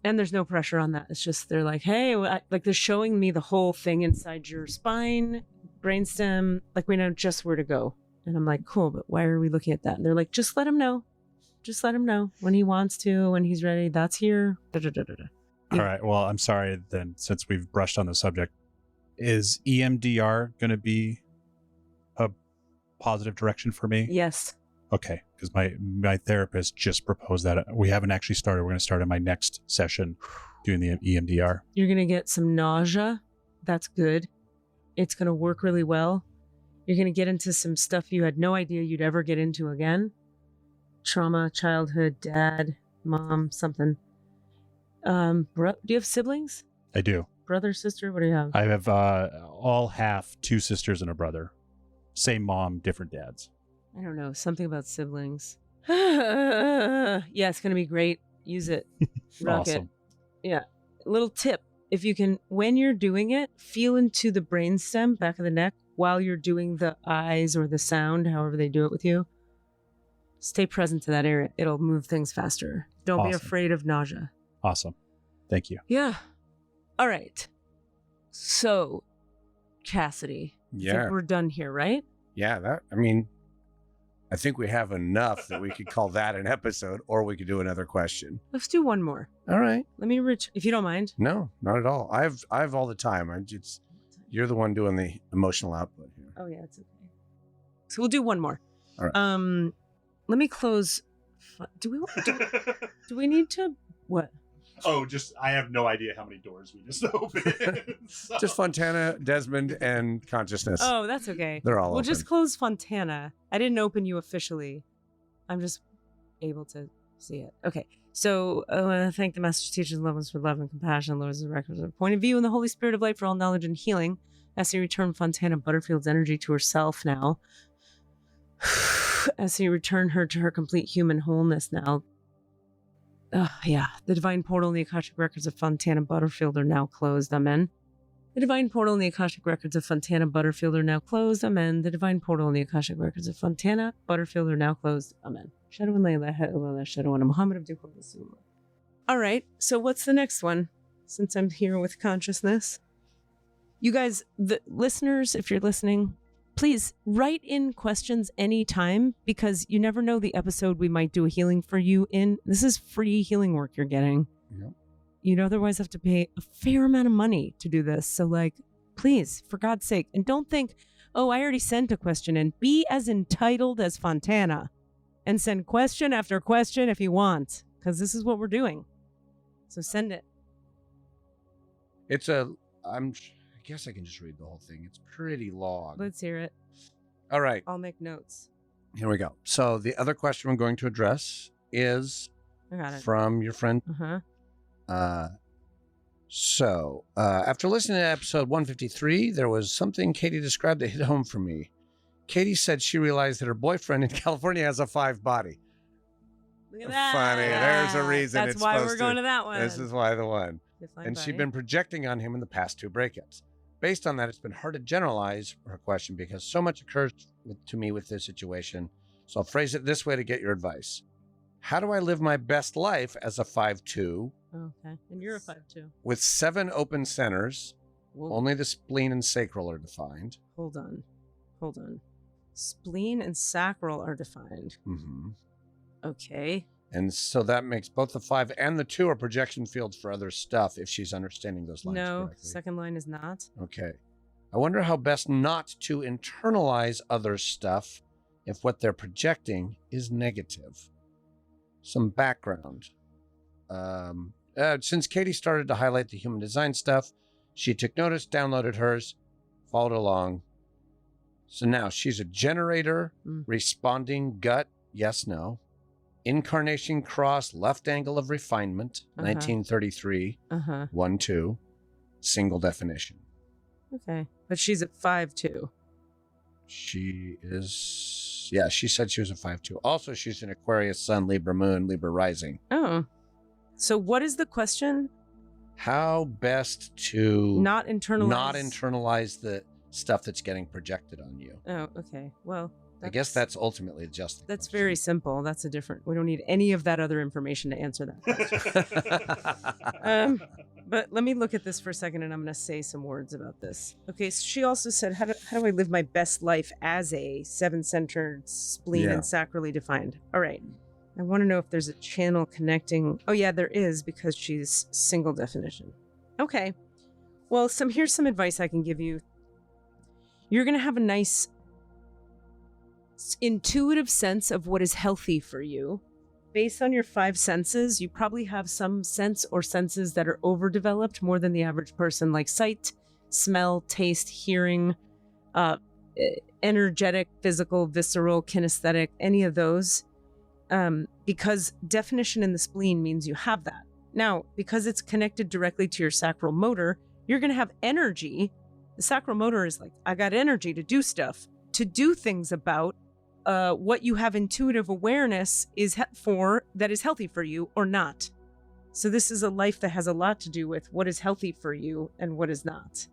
And there's no pressure on that. It's just they're like, hey, like they're showing me the whole thing inside your spine, brainstem. Like we know just where to go. And I'm like, cool, but why are we looking at that? And they're like, just let him know. Just let him know when he wants to, when he's ready. That's here. Da, da, da, da, da. All right. Well, I'm sorry then, since we've brushed on the subject, is EMDR going to be a positive direction for me? Yes. Okay. Because my therapist just proposed that. We haven't actually started. We're going to start in my next session doing the EMDR. You're going to get some nausea. That's good. It's going to work really well. You're going to get into some stuff you had no idea you'd ever get into again. Trauma, childhood, dad, mom, something. Do you have siblings? I do. Brother, sister? What do you have? I have all half, 2 sisters and a brother. Same mom, different dads. I don't know. Something about siblings. Yeah, it's going to be great. Use it. Rock Awesome. it. Yeah. Little tip. If you can, when you're doing it, feel into the brainstem, back of the neck, while you're doing the eyes or the sound, however they do it with you. Stay present to that area. It'll move things faster. Don't be afraid of nausea. Awesome. Thank you. Yeah. All right. So, Cassidy. I think we're done here, right? Yeah. I think we have enough that we could call that an episode, or we could do another question. Let's do one more. All right. Let me reach, if you don't mind. No, not at all. I've all the time. You're the one doing the emotional output here. Oh yeah, it's okay. So we'll do one more. All right. Let me close. Do we need to what? Oh, I have no idea how many doors we just opened. So. Just Fontana, Desmond, and Consciousness. Oh, that's okay. They're all We'll open. just close Fontana. I didn't open you officially. I'm just able to see it. Okay. So I want to thank the Master Teachers and Loved Ones for love and compassion, Lords of records of point of view, and the Holy Spirit of Light for all knowledge and healing. As he returned Fontana Butterfield's energy to herself now. As he returned her to her complete human wholeness now. The divine portal and the Akashic Records of Fontana Butterfield are now closed. Amen. The divine portal and the Akashic Records of Fontana Butterfield are now closed. Amen. The divine portal and the Akashic Records of Fontana Butterfield are now closed. Amen. Shadow and Layla, Shadow and Muhammad Abdul Rasulullah. All right. So what's the next one? Since I'm here with consciousness. You guys, the listeners, if you're listening, please write in questions anytime, because you never know the episode we might do a healing for you in. This is free healing work you're getting. Yep. You'd otherwise have to pay a fair amount of money to do this. So please, for God's sake, and don't think, oh, I already sent a question in. Be as entitled as Fontana and send question after question if you want, because this is what we're doing. So send it. I guess I can just read the whole thing. It's pretty long. Let's hear it. All right. I'll make notes. Here we go. So the other question we're going to address is from your friend. Uh-huh. After listening to episode 153, there was something Katie described that hit home for me. Katie said she realized that her boyfriend in California has a 5 body. Look at that. Funny. There's a reason. That's why we're going to that one. This is why the one. And she'd been projecting on him in the past 2 breakups. Based on that, it's been hard to generalize her question because so much occurs to me with this situation. So I'll phrase it this way to get your advice. How do I live my best life as a 5'2"? Okay. And you're a 5'2". With 7 open centers. Whoa. Only the spleen and sacral are defined. Hold on. Spleen and sacral are defined. Mm-hmm. Okay. And so that makes both the 5 and the 2 are projection fields for other stuff, if she's understanding those lines correctly. correctly. Second line is not. Okay. I wonder how best not to internalize other stuff if what they're projecting is negative. Some background. Since Katie started to highlight the human design stuff, she took notice, downloaded hers, followed along. So now she's a generator, responding gut, yes, no. Incarnation cross, left angle of refinement, 1933, 1-2, single definition. Okay. But she's at 5-2. She is, yeah, she said she was a 5-2. Also, she's an Aquarius sun, Libra moon, Libra rising. Oh. So what is the question? How best to not internalize the stuff that's getting projected on you. Oh, okay. Well, I guess that's ultimately just that's very simple. That's a different. We don't need any of that other information to answer that question. But let me look at this for a second, and I'm going to say some words about this. Okay, so she also said, how do I live my best life as a 7-centered spleen and sacrally defined? All right. I want to know if there's a channel connecting. Oh, yeah, there is, because she's single definition. Okay. Well, here's some advice I can give you. You're going to have a nice intuitive sense of what is healthy for you. Based on your 5 senses, you probably have some sense or senses that are overdeveloped more than the average person, like sight, smell, taste, hearing, energetic, physical, visceral, kinesthetic, any of those. Because definition in the spleen means you have that. Now, because it's connected directly to your sacral motor, you're going to have energy. The sacral motor is like, I got energy to do stuff, to do things about what you have intuitive awareness that is healthy for you or not. So this is a life that has a lot to do with what is healthy for you and what is not.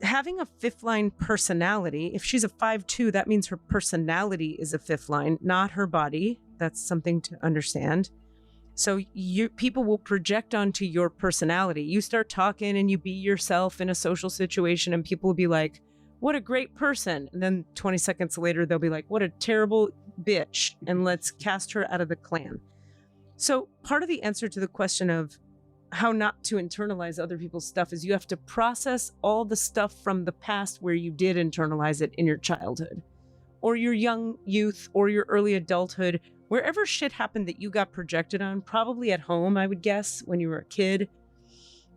Having a 5th line personality, if she's a 5-2, that means her personality is a 5th line, not her body. That's something to understand. So people will project onto your personality. You start talking and you be yourself in a social situation, and people will be like, what a great person. And then 20 seconds later, they'll be like, what a terrible bitch. And let's cast her out of the clan. So part of the answer to the question of how not to internalize other people's stuff is you have to process all the stuff from the past where you did internalize it in your childhood or your young youth or your early adulthood, wherever shit happened that you got projected on, probably at home, I would guess, when you were a kid.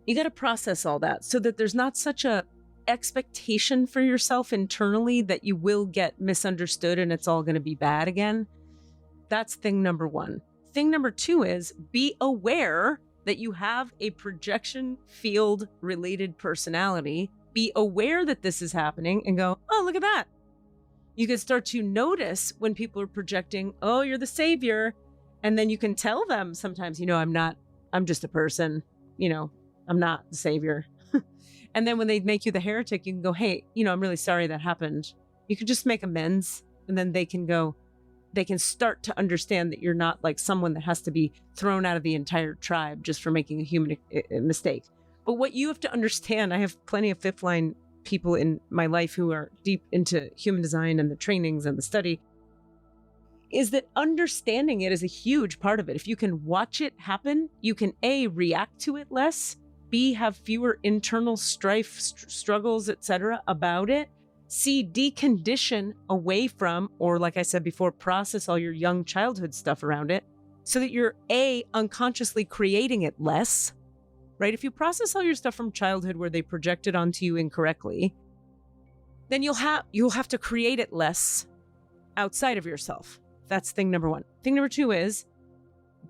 You got to process all that so that there's not such a expectation for yourself internally that you will get misunderstood and it's all going to be bad again. That's thing number 1. Thing number 2 is be aware that you have a projection field related personality. Be aware that this is happening and go, oh, look at that. You can start to notice when people are projecting, oh, you're the savior. And then you can tell them sometimes, I'm just a person, I'm not the savior. And then when they make you the heretic, you can go, hey, I'm really sorry that happened. You can just make amends. And then they can start to understand that you're not like someone that has to be thrown out of the entire tribe just for making a human mistake. But what you have to understand, I have plenty of 5th line people in my life who are deep into human design and the trainings and the study, is that understanding it is a huge part of it. If you can watch it happen, you can A, react to it less, B, have fewer internal strife, struggles, etc. about it. C, decondition away from, or like I said before, process all your young childhood stuff around it so that you're A, unconsciously creating it less, right? If you process all your stuff from childhood where they projected onto you incorrectly, then you'll have to create it less outside of yourself. That's thing number 1. Thing number 2 is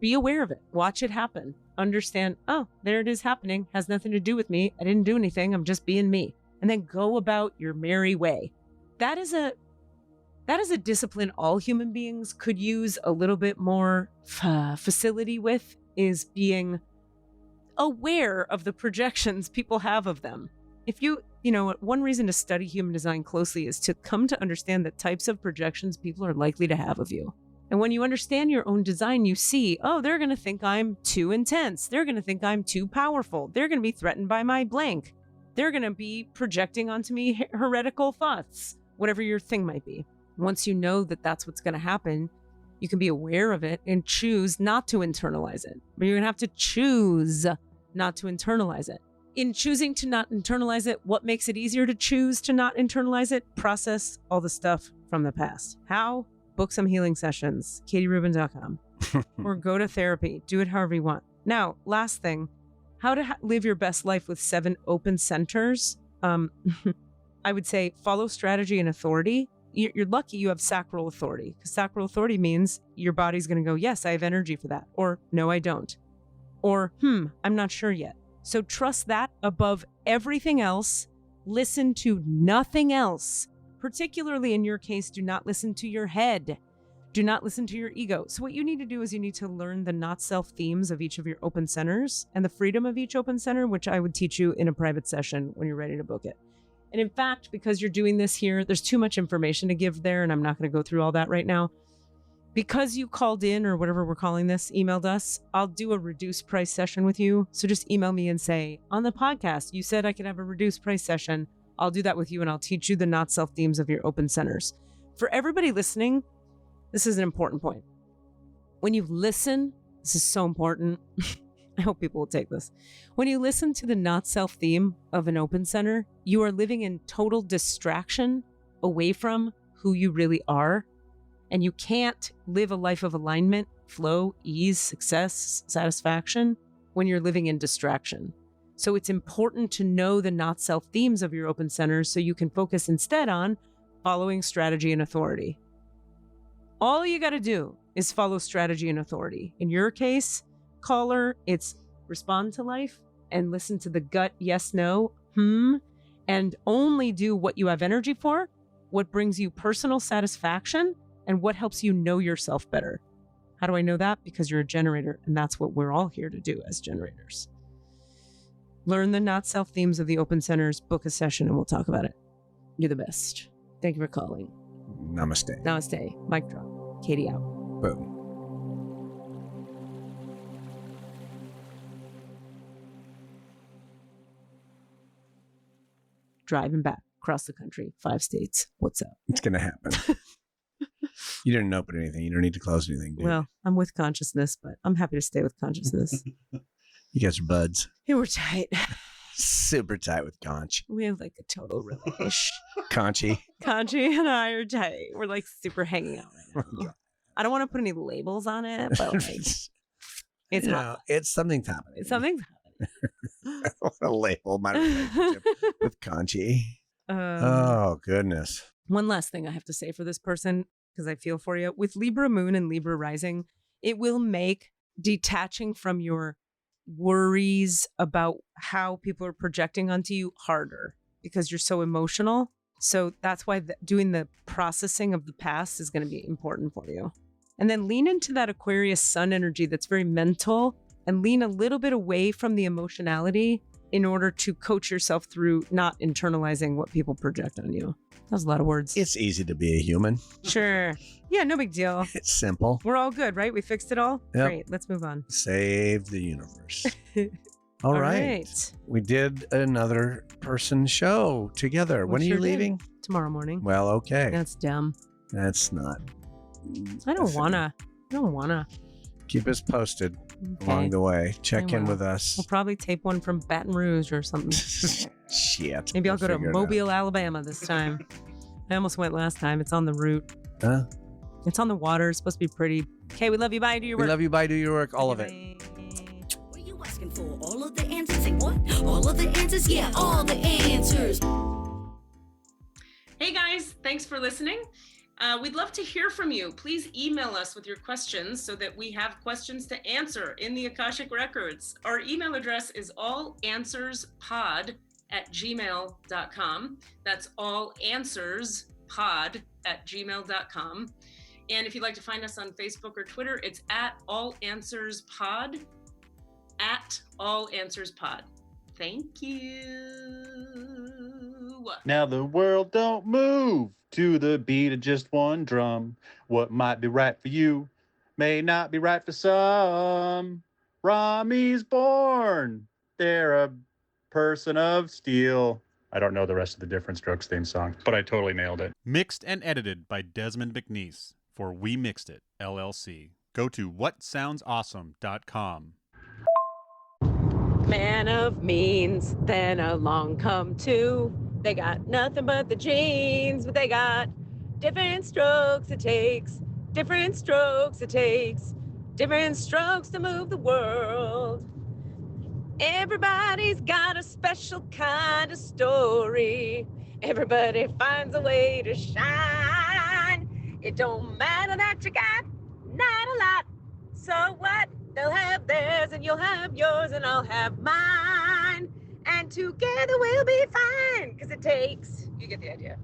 be aware of it. Watch it happen. Understand, oh, there it is happening. Has nothing to do with me. I didn't do anything. I'm just being me. And then go about your merry way. That is a discipline all human beings could use a little bit more facility with, is being aware of the projections people have of them. If one reason to study human design closely is to come to understand the types of projections people are likely to have of you. And when you understand your own design, you see, oh, they're going to think I'm too intense. They're going to think I'm too powerful. They're going to be threatened by my blank. They're going to be projecting onto me heretical thoughts, whatever your thing might be. Once you know that that's what's going to happen, you can be aware of it and choose not to internalize it. But you're going to have to choose not to internalize it. In choosing to not internalize it, what makes it easier to choose to not internalize it? Process all the stuff from the past. How? Book some healing sessions, katierubin.com, or go to therapy. Do it however you want. Now, last thing, how to live your best life with 7 open centers. I would say follow strategy and authority. You're lucky you have sacral authority, because sacral authority means your body's going to go, yes, I have energy for that. Or no, I don't. Or, I'm not sure yet. So trust that above everything else. Listen to nothing else. Particularly in your case, do not listen to your head. Do not listen to your ego. So what you need to do is you need to learn the not self themes of each of your open centers and the freedom of each open center, which I would teach you in a private session when you're ready to book it. And in fact, because you're doing this here, there's too much information to give there, and I'm not going to go through all that right now. Because you called in, or whatever we're calling this, emailed us, I'll do a reduced price session with you. So just email me and say, on the podcast, you said I could have a reduced price session. I'll do that with you, and I'll teach you the not self themes of your open centers. For everybody listening, this is an important point. When you listen, this is so important. I hope people will take this. When you listen to the not self theme of an open center, you are living in total distraction away from who you really are. And you can't live a life of alignment, flow, ease, success, satisfaction when you're living in distraction. So it's important to know the not self themes of your open centers so you can focus instead on following strategy and authority. All you got to do is follow strategy and authority. In your case, caller, it's respond to life and listen to the gut yes, no, and only do what you have energy for, what brings you personal satisfaction, and what helps you know yourself better. How do I know that? Because you're a generator, and that's what we're all here to do as generators. Learn the not self themes of the open centers, book a session, and we'll talk about it. You're the best. Thank you for calling. Namaste. Namaste. Mic drop. Katie out. Boom. Driving back across the country, 5 states. What's up? It's going to happen. You didn't open anything. You don't need to close anything, dude. Well, I'm with consciousness, but I'm happy to stay with consciousness. You guys are buds. Hey, we're tight. Super tight with Conch. We have like a total relish. Conchi. Conchi and I are tight. We're like super hanging out right now. I don't want to put any labels on it, but like it's hot. It's something's happening. It's something's happening. I don't want to label my relationship with Conchi. Oh, goodness. One last thing I have to say for this person, because I feel for you. With Libra Moon and Libra Rising, it will make detaching from your worries about how people are projecting onto you harder because you're so emotional. So that's why doing the processing of the past is going to be important for you. And then lean into that Aquarius sun energy that's very mental and lean a little bit away from the emotionality in order to coach yourself through not internalizing what people project on you. That was a lot of words. It's easy to be a human. Sure. Yeah, no big deal. It's simple. We're all good, right? We fixed it all? Yep. Great. Let's move on. Save the universe. All right. We did another person show together. When are you leaving? Tomorrow morning. Well, okay. That's dumb. That's not. I don't wanna. Keep us posted along the way. Check in with us. We'll probably tape one from Baton Rouge or something. Shit. Maybe I'll go to Mobile, Alabama this time. I almost went last time. It's on the route. Huh? It's on the water. It's supposed to be pretty. Okay, we love you. Bye. Do your work. We love you. Bye. Do your work. All of it. What are you asking for? All of the answers? Say what? All of the answers? Yeah, all the answers. Hey guys, thanks for listening. We'd love to hear from you. Please email us with your questions so that we have questions to answer in the Akashic Records. Our email address is allanswerspod@gmail.com. That's allanswerspod@gmail.com. And if you'd like to find us on Facebook or Twitter, it's @allanswerspod, @allanswerspod. Thank you. Now the world don't move to the beat of just one drum. What might be right for you may not be right for some. Rami's born. They're a person of steel. I don't know the rest of the Different Strokes theme song, but I totally nailed it. Mixed and edited by Desmond McNeese for We Mixed It, LLC. Go to whatsoundsawesome.com. Man of means, then along come two. They got nothing but the jeans, but they got different strokes it takes, different strokes it takes, different strokes to move the world. Everybody's got a special kind of story. Everybody finds a way to shine. It don't matter that you got not a lot. So what? They'll have theirs and you'll have yours and I'll have mine. And together we'll be fine. Because it takes, you get the idea.